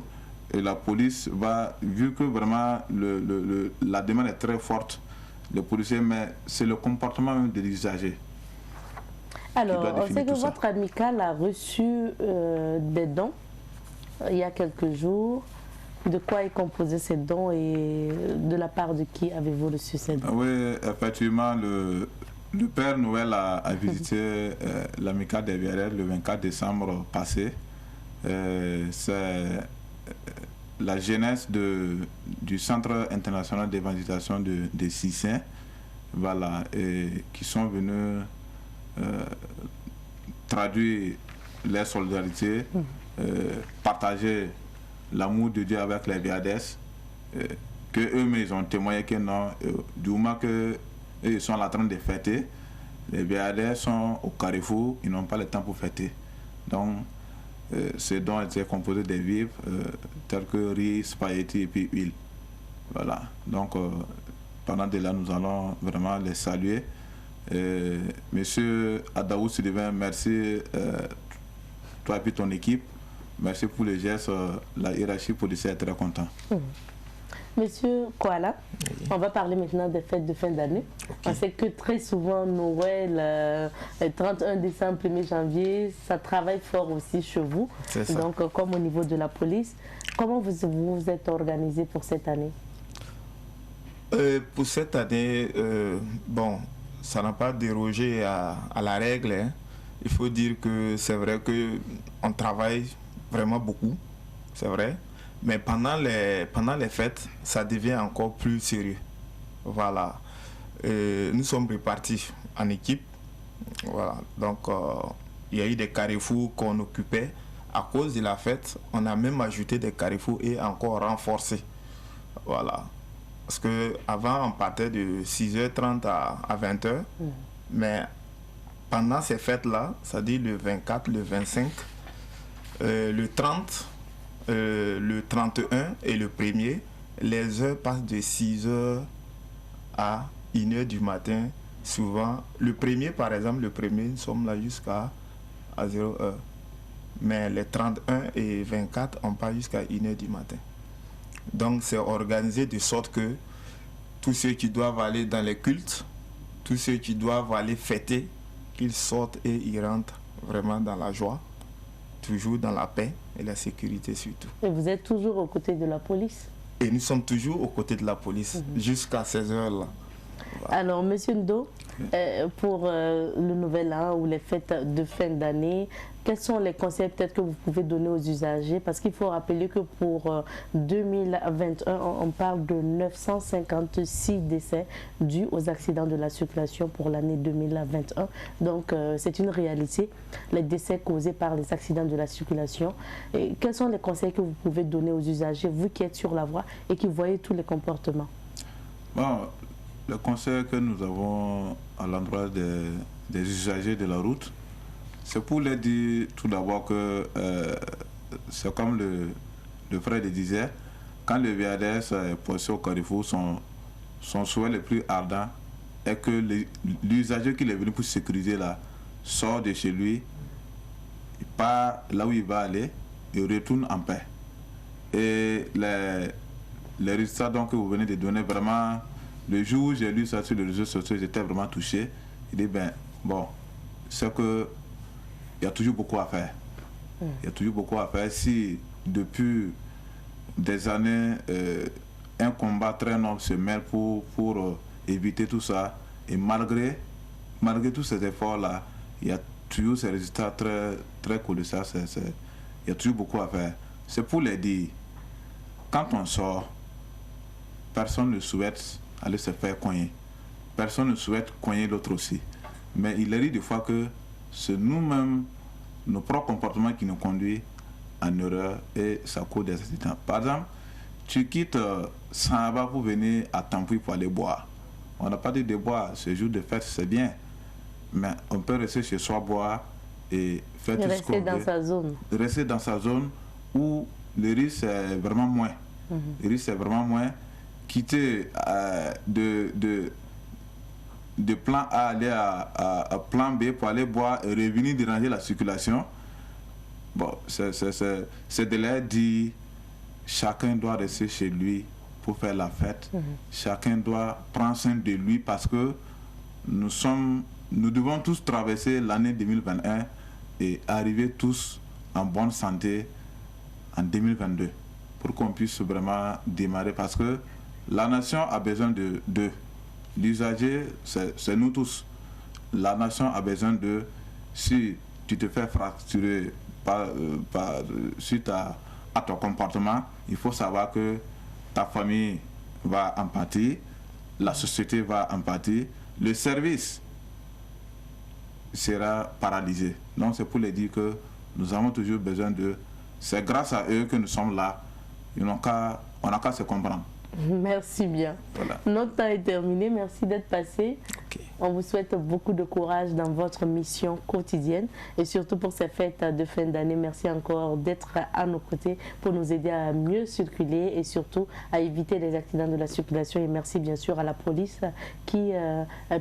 et la police va, vu que vraiment la demande est très forte, les policiers, mais c'est le comportement même des usagers. Alors, on sait que votre amicale a reçu des dons il y a quelques jours. De quoi est composé ces dons et de la part de qui avez-vous reçu ces dons? Oui, effectivement, le Père Noël a visité l'amicale des VRL le 24 décembre passé. C'est la jeunesse du Centre international d'évangélisation de Sissin, voilà, et qui sont venus traduire leur solidarité, partager l'amour de Dieu avec les VADES, que eux-mêmes ils ont témoigné que non, du moment que ils sont en train de fêter, les VADES sont au carrefour, ils n'ont pas le temps pour fêter. Donc, ces dons étaient composés des vivres tels que riz, spaghetti et puis huile. Voilà. Donc, pendant de là, nous allons vraiment les saluer. Monsieur Adaou Sylvain, merci, toi et puis ton équipe. Merci pour les gestes. La hiérarchie policière est très content. Monsieur Koala, on va parler maintenant des fêtes de fin d'année. On sait que très souvent, Noël, le 31 décembre, 1er janvier, ça travaille fort aussi chez vous. Donc, comme au niveau de la police, comment vous êtes organisé pour cette année? Pour cette année, bon, ça n'a pas dérogé à la règle. Hein. Il faut dire que c'est vrai qu'on travaille vraiment beaucoup, c'est vrai. Mais pendant les fêtes, ça devient encore plus sérieux. Voilà. Nous sommes répartis en équipe. Voilà. Donc, il y a eu des carrefours qu'on occupait. À cause de la fête, on a même ajouté des carrefours et encore renforcé. Voilà. Parce qu'avant, on partait de 6h30 à 20h. Mais pendant ces fêtes-là, c'est-à-dire le 24, le 25, le 30, le 31 et le 1er, les heures passent de 6h à 1h du matin. Souvent, le 1er, par exemple, nous sommes là jusqu'à 0h. Mais les 31 et 24, on part jusqu'à 1h du matin. Donc, c'est organisé de sorte que tous ceux qui doivent aller dans les cultes, tous ceux qui doivent aller fêter, qu'ils sortent et ils rentrent vraiment dans la joie, toujours dans la paix et la sécurité surtout. Et vous êtes toujours aux côtés de la police? Et nous sommes toujours aux côtés de la police jusqu'à ces heures-là. Voilà. Alors, Monsieur Ndo, pour le nouvel an ou les fêtes de fin d'année, quels sont les conseils peut-être que vous pouvez donner aux usagers? Parce qu'il faut rappeler que pour 2021, on parle de 956 décès dus aux accidents de la circulation pour l'année 2021. Donc, c'est une réalité, les décès causés par les accidents de la circulation. Et quels sont les conseils que vous pouvez donner aux usagers, vous qui êtes sur la voie et qui voyez tous les comportements? Bon, le conseil que nous avons à l'endroit des usagers de la route, c'est pour leur dire tout d'abord que c'est comme le frère le disait, quand le VADS est posé au carrefour, son souhait le plus ardent est que l'usager qui est venu pour sécuriser là sort de chez lui, il part là où il va aller et retourne en paix. Et les résultats donc, que vous venez de donner, vraiment, le jour où j'ai lu ça sur les réseaux sociaux, j'étais vraiment touché. Il dit, ben, bon, c'est que il y a toujours beaucoup à faire. Il y a toujours beaucoup à faire. Si depuis des années, un combat très noble se mêle pour éviter tout ça, et malgré tous ces efforts-là, il y a toujours ces résultats très, très colossaux. Il y a toujours beaucoup à faire. C'est pour les dire, quand on sort, personne ne souhaite aller se faire cogner. Personne ne souhaite cogner l'autre aussi. Mais il arrive des fois que c'est nous-mêmes, nos propres comportements qui nous conduisent en erreur et ça cause des accidents. Par exemple, tu quittes Samba pour venir à Tampoui pour aller boire. On n'a pas dit de boire, ce jour de fête c'est bien, mais on peut rester chez soi boire et faire tout ce qu'on veut. Rester dans sa zone. Rester dans sa zone ou le risque est vraiment moins. Le risque est vraiment moins. Quitter de plan A aller à plan B pour aller boire et revenir déranger la circulation. Bon, ce délai dit chacun doit rester chez lui pour faire la fête. Chacun doit prendre soin de lui parce que nous devons tous traverser l'année 2021 et arriver tous en bonne santé en 2022 pour qu'on puisse vraiment démarrer parce que la nation a besoin de l'usager, c'est nous tous. La nation a besoin de, si tu te fais fracturer suite à ton comportement, il faut savoir que ta famille va en pâtir, la société va en pâtir, le service sera paralysé. Donc c'est pour les dire que nous avons toujours besoin de... C'est grâce à eux que nous sommes là. On n'a qu'à se comprendre. Merci bien. Voilà. Notre temps est terminé. Merci d'être passé. Okay. On vous souhaite beaucoup de courage dans votre mission quotidienne et surtout pour ces fêtes de fin d'année. Merci encore d'être à nos côtés pour nous aider à mieux circuler et surtout à éviter les accidents de la circulation. Et merci bien sûr à la police qui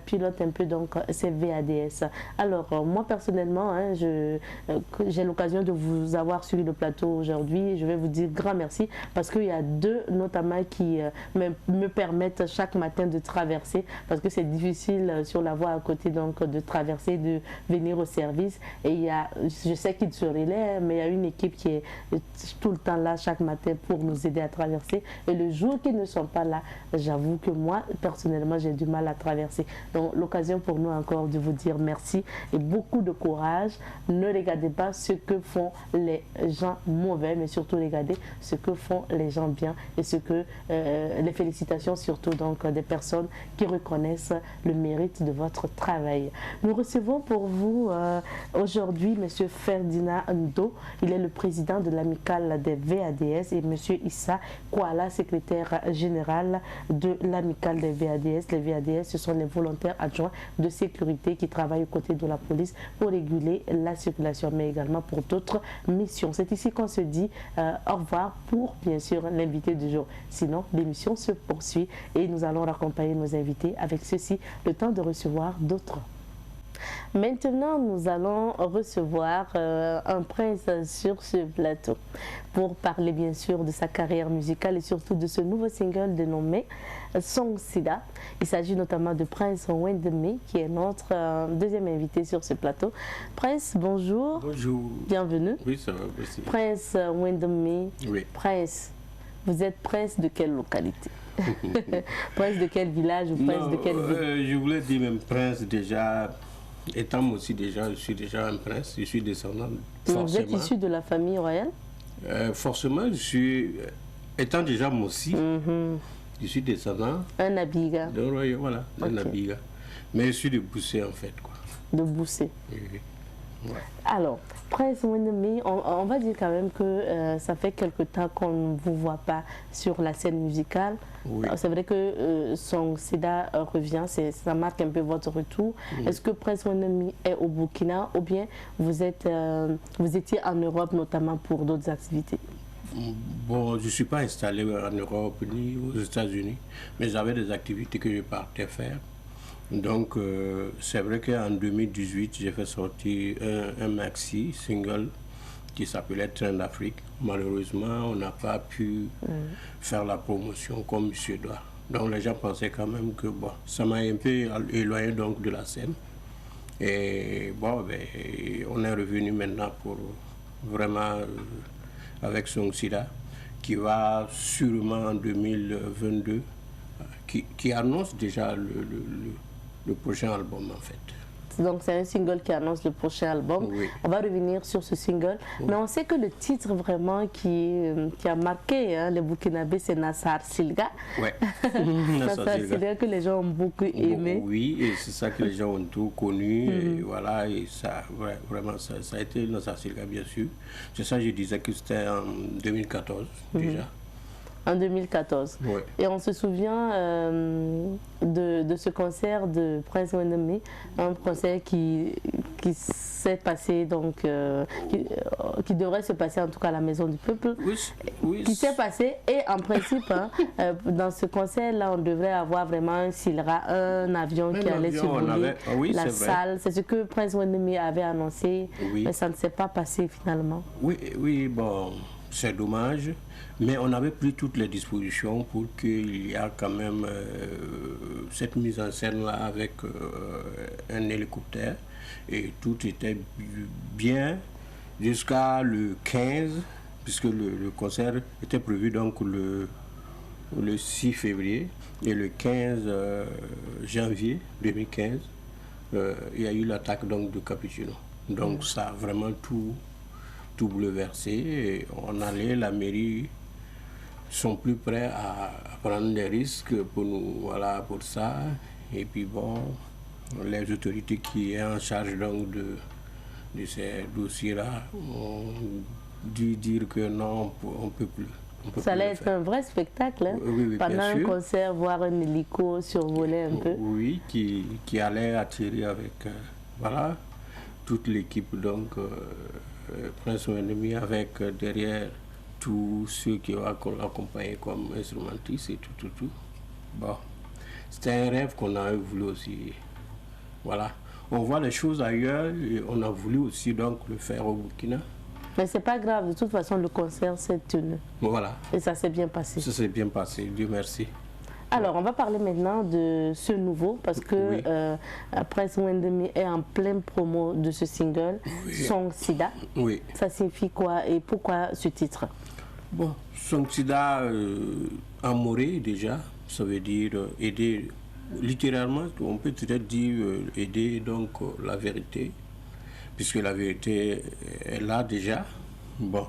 pilote un peu donc ces VADS. Alors moi personnellement, hein, j'ai l'occasion de vous avoir sur le plateau aujourd'hui. Je vais vous dire grand merci parce qu'il y a deux notamment qui me permettent chaque matin de traverser parce que c'est difficile sur la voie à côté donc de traverser, de venir au service. Et il y a, je sais qu'ils se relaient, mais il y a une équipe qui est tout le temps là chaque matin pour nous aider à traverser. Et le jour qu'ils ne sont pas là, j'avoue que moi personnellement j'ai du mal à traverser. Donc l'occasion pour nous encore de vous dire merci et beaucoup de courage. Ne regardez pas ce que font les gens mauvais, mais surtout regardez ce que font les gens bien et ce que les félicitations surtout donc des personnes qui reconnaissent le mérite de votre travail. Nous recevons pour vous aujourd'hui M. Ferdinand Ndo. Il est le président de l'amicale des VADS et M. Issa Kouala, secrétaire général de l'amicale des VADS. Les VADS, ce sont les volontaires adjoints de sécurité qui travaillent aux côtés de la police pour réguler la circulation, mais également pour d'autres missions. C'est ici qu'on se dit au revoir pour, bien sûr, l'invité du jour. Sinon, l'émission se poursuit et nous allons raccompagner nos invités avec ceci, le temps de recevoir d'autres. Maintenant, nous allons recevoir un prince sur ce plateau pour parler bien sûr de sa carrière musicale et surtout de ce nouveau single dénommé Song Sida. Il s'agit notamment de Prince Wendeme qui est notre deuxième invité sur ce plateau. Prince, bonjour. Bonjour. Bienvenue. Oui, ça va, merci. Prince Wendeme. Oui. Prince, vous êtes prince de quelle localité? Prince de quel village ou prince de quelle ville? Je voulais dire même prince déjà, étant moi aussi déjà, je suis déjà un prince, je suis descendant forcément. Vous êtes issu de la famille royale? Forcément, je suis, étant déjà moi aussi, je suis descendant. Un Abiga. Voilà, un Abiga. Mais je suis de Boussé en fait, quoi. De Boussé. Oui, oui. Ouais. Alors, Prince Wendeme, on va dire quand même que ça fait quelque temps qu'on ne vous voit pas sur la scène musicale. Oui. C'est vrai que Song Sida revient, ça marque un peu votre retour. Est-ce que Prince Wendeme est au Burkina ou bien vous étiez en Europe notamment pour d'autres activités? Bon, je ne suis pas installé en Europe ni aux États-Unis, mais j'avais des activités que je partais faire. Donc, c'est vrai qu'en 2018, j'ai fait sortir un maxi single qui s'appelait Train d'Afrique. Malheureusement, on n'a pas pu faire la promotion comme monsieur doit. Donc, les gens pensaient quand même que bon, ça m'a un peu éloigné donc de la scène. Et bon, ben, on est revenu maintenant pour vraiment avec Song Sida, qui va sûrement en 2022, qui annonce déjà le prochain album en fait. Donc c'est un single qui annonce le prochain album. Oui. On va revenir sur ce single. Mais on sait que le titre vraiment qui a marqué les Burkinabés, c'est Nassar Silga. Ouais. Nassar Silga que les gens ont beaucoup aimé. Bon, oui, et c'est ça que les gens ont tout connu. Et voilà, et ça, vraiment, ça a été Nassar Silga bien sûr. C'est ça que je disais que c'était en 2014 déjà. En 2014. Ouais. Et on se souvient de ce concert de Prince Wendeme, un concert qui qui s'est passé, donc, qui devrait se passer en tout cas à la Maison du Peuple, qui s'est passé. Et en principe, hein, dans ce concert-là, on devrait avoir vraiment un avion qui allait survoler la salle. C'est ce que Prince Wendemi avait annoncé, mais ça ne s'est pas passé finalement. Oui, bon, c'est dommage. Mais on avait pris toutes les dispositions pour qu'il y ait quand même cette mise en scène-là avec un hélicoptère. Et tout était bien jusqu'à le 15, puisque le concert était prévu donc le 6 février. Et le 15 janvier 2015, il y a eu l'attaque donc de Capuchino. Donc ça a vraiment tout bouleversé. Et on allait, la mairie sont plus prêts à prendre des risques pour nous, voilà, pour ça. Et puis bon, les autorités qui sont en charge donc de ces dossiers-là ont dû dire que non, on ne peut plus. Ça allait être un vrai spectacle, hein? Pendant un concert, voir un hélico survoler un peu. Oui, qui allait attirer avec voilà, toute l'équipe, donc Prince Wendemi avec derrière tous ceux qui ont accompagné comme instrumentistes et tout. Bon, c'était un rêve qu'on a voulu aussi. Voilà, on voit les choses ailleurs et on a voulu aussi donc le faire au Burkina. Mais c'est pas grave, de toute façon le concert s'est tenu. Voilà. Et ça s'est bien passé. Ça s'est bien passé, Dieu merci. Alors, on va parler maintenant de ce nouveau, parce que Prince Wendemi est en pleine promo de ce single, Song Sida. Oui. Ça signifie quoi et pourquoi ce titre? Bon, Song Sida, en moré déjà, ça veut dire aider, littéralement, on peut peut-être dire aider donc la vérité, puisque la vérité est là déjà. Bon,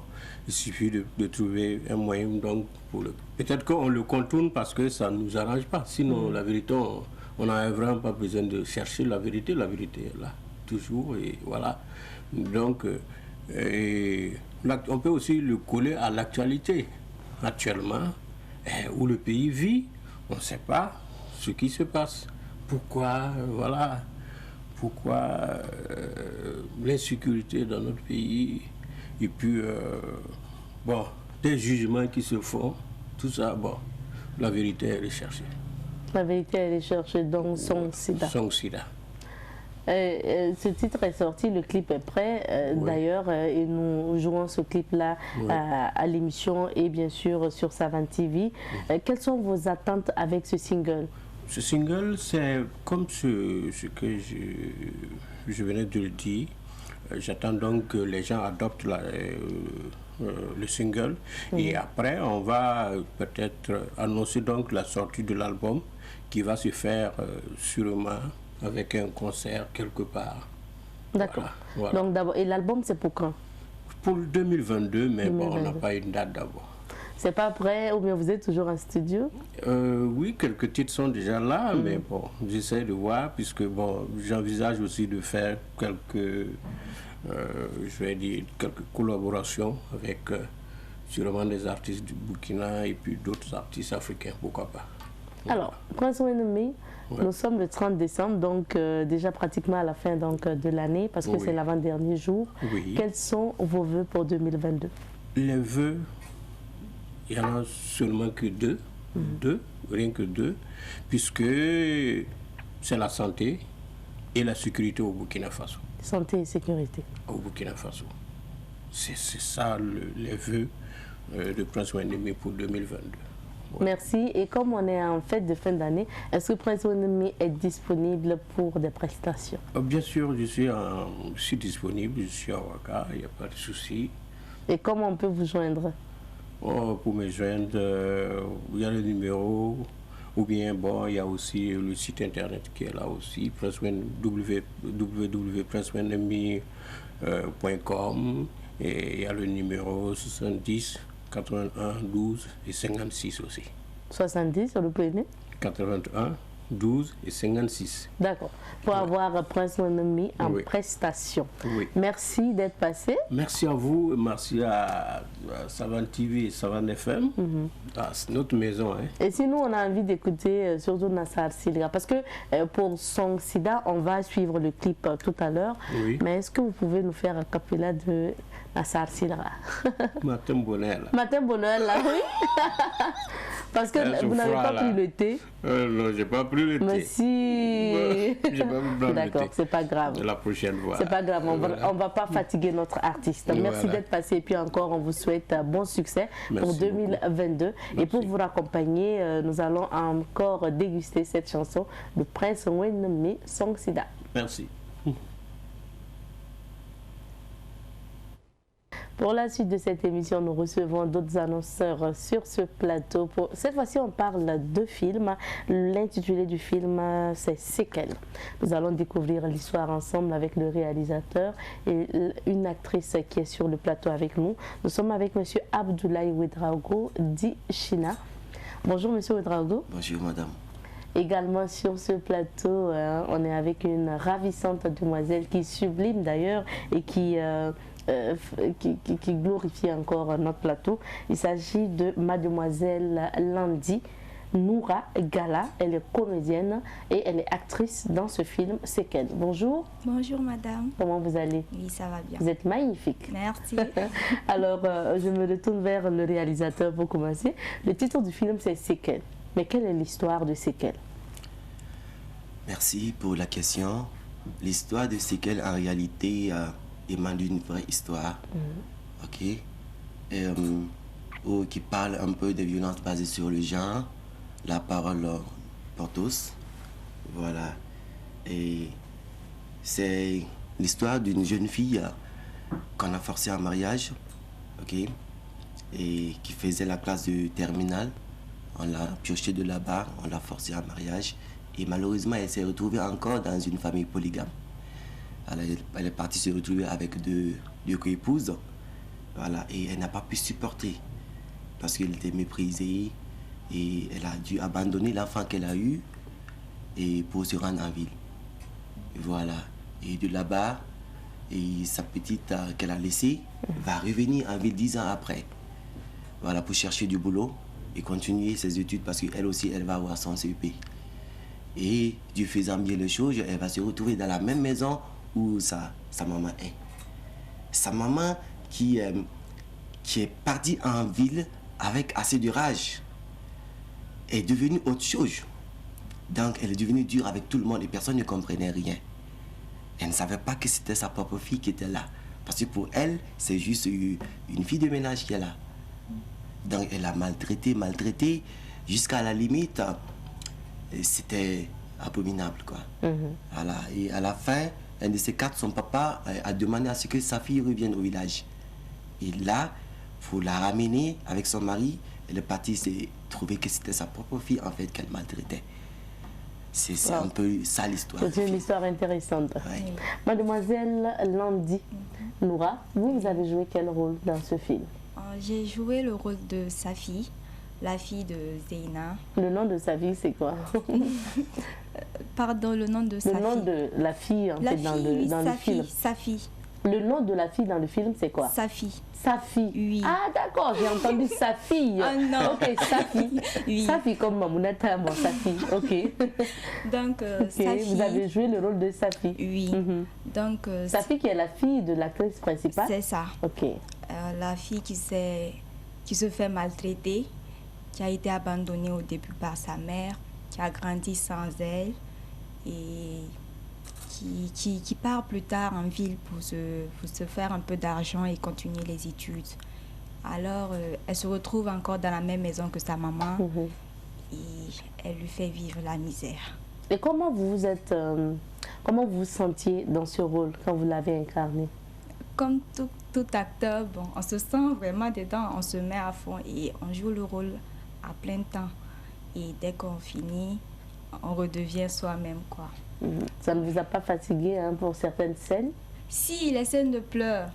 il suffit de trouver un moyen donc pour le... Peut-être qu'on le contourne parce que ça ne nous arrange pas. Sinon, la vérité, on n'a vraiment pas besoin de chercher la vérité est là, toujours, et voilà. Donc, on peut aussi le coller à l'actualité. Actuellement, où le pays vit, on ne sait pas ce qui se passe. Pourquoi, voilà, pourquoi l'insécurité dans notre pays, et puis, bon, des jugements qui se font, tout ça, bon, la vérité est recherchée. La vérité est recherchée, donc Song Sida. Song Sida. Ce titre est sorti, le clip est prêt. D'ailleurs, et nous jouons ce clip-là à l'émission et bien sûr sur Savane TV. Quelles sont vos attentes avec ce single? Ce single, c'est comme ce que je venais de le dire. J'attends donc que les gens adoptent le single et après on va peut-être annoncer donc la sortie de l'album qui va se faire sûrement avec un concert quelque part. D'accord. Voilà. Donc d'abord, et l'album c'est pour quand? Pour 2022, mais 2022. Bon, on n'a pas une date d'abord. C'est pas prêt ou bien vous êtes toujours en studio? Oui, quelques titres sont déjà là, mais bon, j'essaie de voir puisque bon, j'envisage aussi de faire quelques, je vais dire, quelques collaborations avec sûrement des artistes du Burkina et puis d'autres artistes africains, pourquoi pas. Voilà. Alors, Prince Wendemi, nous sommes le 30 décembre, donc déjà pratiquement à la fin donc, de l'année, parce que c'est l'avant-dernier jour. Quels sont vos vœux pour 2022? Les vœux, il n'y en a seulement que deux, rien que deux, puisque c'est la santé et la sécurité au Burkina Faso. Santé et sécurité. Au Burkina Faso. C'est ça les vœux de Prince Wendemi pour 2022. Ouais. Merci. Et comme on est en fête de fin d'année, est-ce que Prince Wendemi est disponible pour des prestations? Bien sûr, je suis disponible, je suis à Ouaka, il n'y a pas de souci. Et comment on peut vous joindre? Pour me joindre, il y a le numéro, ou bien bon, il y a aussi le site internet qui est là aussi, www.princewendemi.com, et il y a le numéro 70 81 12 et 56 aussi. 70 sur le premier? 81 12 et 56. D'accord. Pour avoir Prince Wanami en Oui. prestation. Oui. Merci d'être passé. Merci à vous, merci à Savane TV et Savane FM. C'est notre maison. Hein. Et si nous, on a envie d'écouter surtout Nassar Silra, parce que pour Song Sida, on va suivre le clip tout à l'heure. Oui. Mais est-ce que vous pouvez nous faire un cappella de Nassar Silra? Matin bonheur. Là. Matin bonheur, là, oui. Parce que vous n'avez pas pris le thé. Non, j'ai pas pris le thé. Mais si. J'ai pas pris le thé. D'accord, c'est pas grave. La prochaine fois. C'est pas grave, on va pas fatiguer notre artiste. Merci Voilà. d'être passé et puis encore, on vous souhaite bon succès pour Merci 2022. Et pour vous raccompagner, nous allons encore déguster cette chanson de Prince Wanami, Song Sida. Merci. Pour la suite de cette émission, nous recevons d'autres annonceurs sur ce plateau. Cette fois-ci, on parle de films. L'intitulé du film, c'est Séquelles. Nous allons découvrir l'histoire ensemble avec le réalisateur et une actrice qui est sur le plateau avec nous. Nous sommes avec M. Abdoulaye Ouedraogo, dit China. Bonjour M. Ouedraogo. Bonjour madame. Également sur ce plateau, on est avec une ravissante demoiselle qui sublime d'ailleurs et qui glorifie encore notre plateau. Il s'agit de mademoiselle Landi Noura Gala. Elle est comédienne et elle est actrice dans ce film Séquelles. Bonjour. Bonjour madame. Comment vous allez? Oui, ça va bien. Vous êtes magnifique. Merci. Alors, je me retourne vers le réalisateur pour commencer. Le titre du film, c'est Séquelles. Mais quelle est l'histoire de Séquelles? Merci pour la question. L'histoire de Séquelles, en réalité, émane d'une vraie histoire, ok, qui parle un peu de violences basées sur le genre, la parole pour tous, voilà. Et c'est l'histoire d'une jeune fille qu'on a forcée en mariage, ok, et qui faisait la classe de terminale. On l'a pioché de là-bas, on l'a forcée en mariage, et malheureusement, elle s'est retrouvée encore dans une famille polygame. Elle est partie se retrouver avec deux co-épouses. Voilà, et elle n'a pas pu supporter parce qu'elle était méprisée et elle a dû abandonner l'enfant qu'elle a eu et pour se rendre en ville. Et voilà. Et de là-bas, et sa petite qu'elle a laissée va revenir en ville 10 ans après. Voilà, pour chercher du boulot et continuer ses études parce qu'elle aussi, elle va avoir son CEP. Et Dieu faisant bien les choses, elle va se retrouver dans la même maison où sa maman est. Sa maman qui est partie en ville avec assez de rage est devenue autre chose. Donc elle est devenue dure avec tout le monde et personne ne comprenait rien. Elle ne savait pas que c'était sa propre fille qui était là. Parce que pour elle, c'est juste une fille de ménage qui est là. Donc elle a maltraité, jusqu'à la limite, c'était abominable, quoi. Voilà. Et à la fin, un de ces quatre, son papa a demandé à ce que sa fille revienne au village. Et là, pour la ramener avec son mari, elle est partie se trouver que c'était sa propre fille, en fait, qu'elle maltraitait. C'est un peu ça l'histoire. C'est une histoire intéressante. Ouais. Mademoiselle Landi Noura, vous avez joué quel rôle dans ce film? J'ai joué le rôle de Safi, la fille de Zeina. Le nom de sa fille, c'est quoi? Pardon, le nom de Safi. Le nom de la fille, en fait, dans le film. Safi. Le nom de la fille dans le film, c'est quoi? Safi. Safi. Oui. Ah, d'accord, j'ai entendu sa fille. Ah non. Ok, Safi. Oui. Safi comme Mamounata, bon, Safi. Ok. Donc, Ok, Safi. vous avez joué le rôle de Safi. Oui. Donc, Safi qui est la fille de l'actrice principale? c'est ça. Ok. La fille qui se fait maltraiter, qui a été abandonnée au début par sa mère, qui a grandi sans elle et qui part plus tard en ville pour se faire un peu d'argent et continuer les études. Alors, elle se retrouve encore dans la même maison que sa maman et elle lui fait vivre la misère. Et comment vous vous sentiez dans ce rôle quand vous l'avez incarné? Comme tout acteur, bon, on se sent vraiment dedans, on se met à fond et on joue le rôle à plein temps. Et dès qu'on finit, on redevient soi-même, quoi. Ça ne vous a pas fatigué pour certaines scènes? Si, les scènes de pleurs.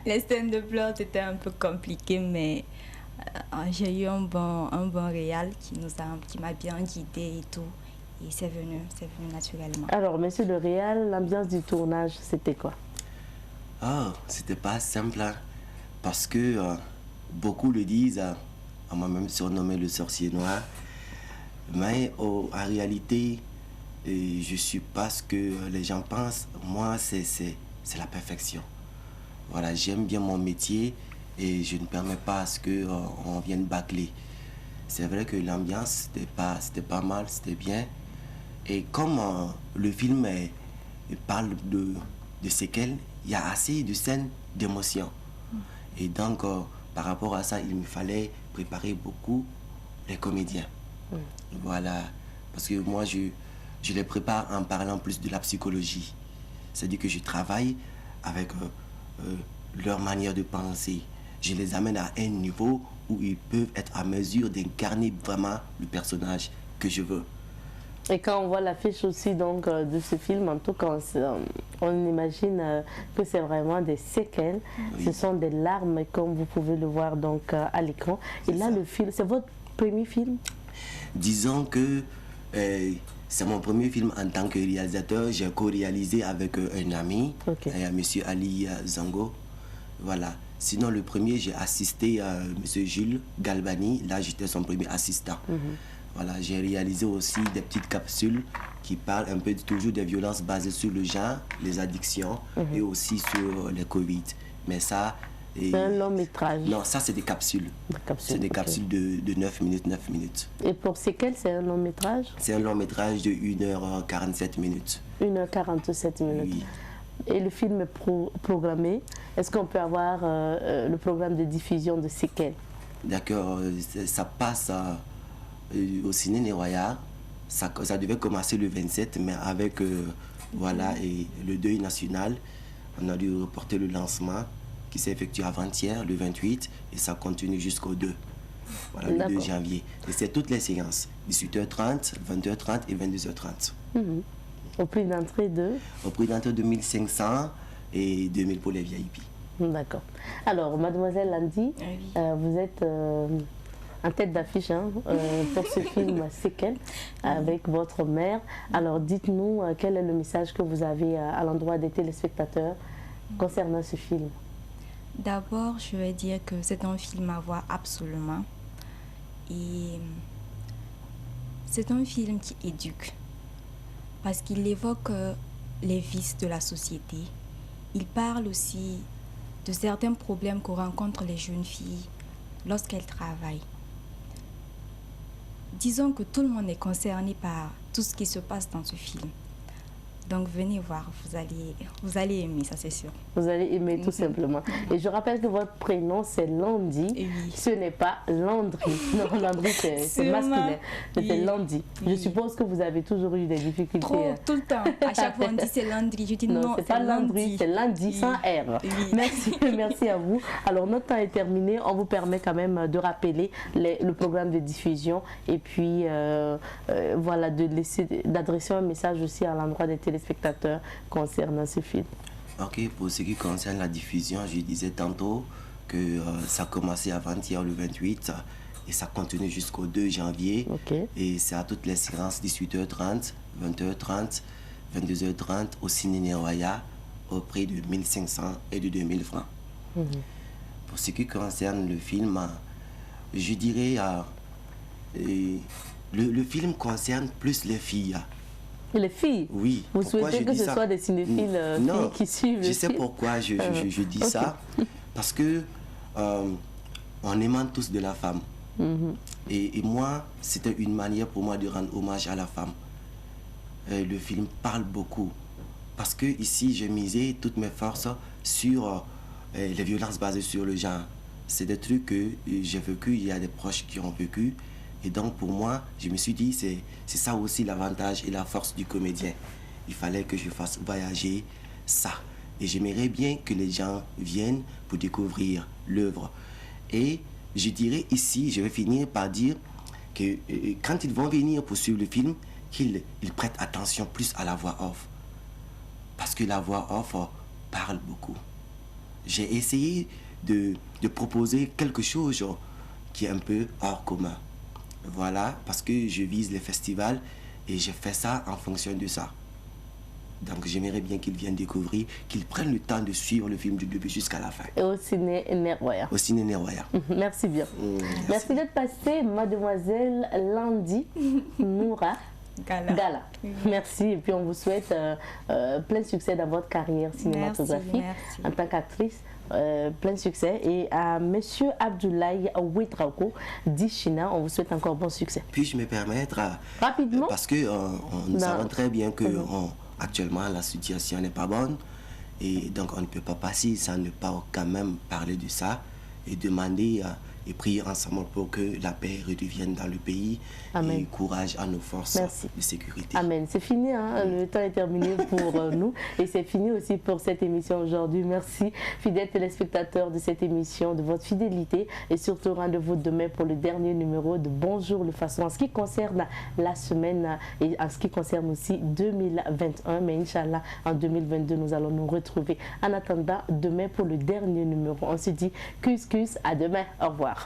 Les scènes de pleurs, c'était un peu compliqué, mais J'ai eu un bon réal qui m'a bien guidée et tout. Et c'est venu naturellement. Alors, monsieur le réal, l'ambiance du tournage, c'était quoi? Ah, c'était pas simple, hein, parce que beaucoup le disent, on m'a même surnommé le sorcier noir, mais en réalité, je suis pas ce que les gens pensent. Moi, c'est la perfection. Voilà, j'aime bien mon métier et je ne permets pas à ce qu'on vienne bâcler. C'est vrai que l'ambiance, c'était pas mal, c'était bien. Et comme le film parle de séquelles, il y a assez de scènes d'émotion. Et donc, par rapport à ça, il me fallait préparer beaucoup les comédiens. Voilà. Parce que moi, je les prépare en parlant plus de la psychologie. C'est-à-dire que je travaille avec leur manière de penser. Je les amène à un niveau où ils peuvent être à mesure d'incarner vraiment le personnage que je veux. Et quand on voit l'affiche aussi donc, de ce film, en tout cas, on imagine que c'est vraiment des séquelles. Oui. Ce sont des larmes, comme vous pouvez le voir donc, à l'écran. Et là, le film, c'est votre premier film? Disons que c'est mon premier film en tant que réalisateur. J'ai co-réalisé avec un ami, M. Ali Zango. Voilà. Sinon, le premier, j'ai assisté à M. Jules Galbani. Là, j'étais son premier assistant. Voilà, j'ai réalisé aussi des petites capsules qui parlent un peu toujours des violences basées sur le genre, les addictions et aussi sur les Covid. Mais ça... C'est un long métrage? Non, ça c'est des capsules. C'est des capsules de 9 minutes. Et pour séquelles, c'est un long métrage? C'est un long métrage de 1h47 minutes. 1h47 minutes. Oui. Et le film est programmé. Est-ce qu'on peut avoir le programme de diffusion de séquelles? D'accord, ça passe au Ciné Néroya. Ça devait commencer le 27, mais avec voilà, et le deuil national, on a dû reporter le lancement qui s'est effectué avant-hier, le 28, et ça continue jusqu'au 2. Voilà, le 2 janvier. Et c'est toutes les séances, 18h30, 20h30 et 22h30. Au prix d'entrée de? Au prix d'entrée de 1500 et 2000 pour les VIP. D'accord. Alors, mademoiselle Landy, vous êtes en tête d'affiche pour ce film Séquelles avec votre mère. Alors, dites-nous quel est le message que vous avez à l'endroit des téléspectateurs concernant ce film? D'abord, je vais dire que c'est un film à voir absolument. Et c'est un film qui éduque. Parce qu'il évoque les vices de la société. Il parle aussi de certains problèmes que rencontrent les jeunes filles lorsqu'elles travaillent. Disons que tout le monde est concerné par tout ce qui se passe dans ce film. Donc venez voir, vous allez aimer, ça c'est sûr. Vous allez aimer tout simplement. Et je rappelle que votre prénom c'est Landy, ce n'est pas Landry. Non, Landry c'est masculin, c'est Landy. Je suppose que vous avez toujours eu des difficultés. Tout le temps. À chaque fois on dit c'est Landry, je dis non, c'est pas Landry, c'est Landy sans R. Merci à vous. Alors notre temps est terminé, on vous permet quand même de rappeler le programme de diffusion et puis voilà, d'adresser un message aussi à l'endroit des téléspectateurs concernant ce film. Ok, pour ce qui concerne la diffusion, je disais tantôt que ça a commencé avant-hier le 28 et ça continue jusqu'au 2 janvier. Et c'est à toutes les séances 18h30, 20h30, 22h30 au Ciné Néroya au prix de 1500 et de 2000 francs. Pour ce qui concerne le film, je dirais le film concerne plus les filles. Les filles? Oui. Vous souhaitez que ce soit des cinéphiles filles qui suivent le film? Je sais pourquoi je dis ça. Parce que on aimante tous de la femme. Et moi, c'était une manière pour moi de rendre hommage à la femme. Le film parle beaucoup. Parce que ici, j'ai misé toutes mes forces sur les violences basées sur le genre. C'est des trucs que j'ai vécu, il y a des proches qui ont vécu. Et donc pour moi, je me suis dit, c'est ça aussi l'avantage et la force du comédien. Il fallait que je fasse voyager ça. Et j'aimerais bien que les gens viennent pour découvrir l'œuvre. Et je dirais ici, je vais finir par dire que quand ils vont venir pour suivre le film, qu'ils prêtent attention plus à la voix off. Parce que la voix off parle beaucoup. J'ai essayé de proposer quelque chose qui est un peu hors commun. Voilà, parce que je vise les festivals et je fais ça en fonction de ça. Donc j'aimerais bien qu'ils viennent découvrir, qu'ils prennent le temps de suivre le film du début jusqu'à la fin. Et au ciné Neroya. Au ciné Neroya. Merci bien. Merci d'être passée, mademoiselle Landi Noura Gala. Merci et puis on vous souhaite plein de succès dans votre carrière cinématographique. Merci. En tant qu'actrice. Plein de succès. Et à Monsieur Abdoulaye Ouedraogo d'Ichina, on vous souhaite encore bon succès. Puis-je me permettre rapidement, parce que nous savons très bien que actuellement la situation n'est pas bonne et donc on ne peut pas passer sans ne pas quand même parler de ça et demander et prier ensemble pour que la paix redevienne dans le pays. Amen. Et courage à nos forces de sécurité. Amen. C'est fini, hein? Le temps est terminé pour nous et c'est fini aussi pour cette émission aujourd'hui. Merci, fidèles téléspectateurs de cette émission, de votre fidélité et surtout rendez-vous demain pour le dernier numéro de Bonjour le Façon en ce qui concerne la semaine et en ce qui concerne aussi 2021. Mais Inch'Allah, en 2022, nous allons nous retrouver. En attendant, demain pour le dernier numéro, on se dit cus, à demain. Au revoir.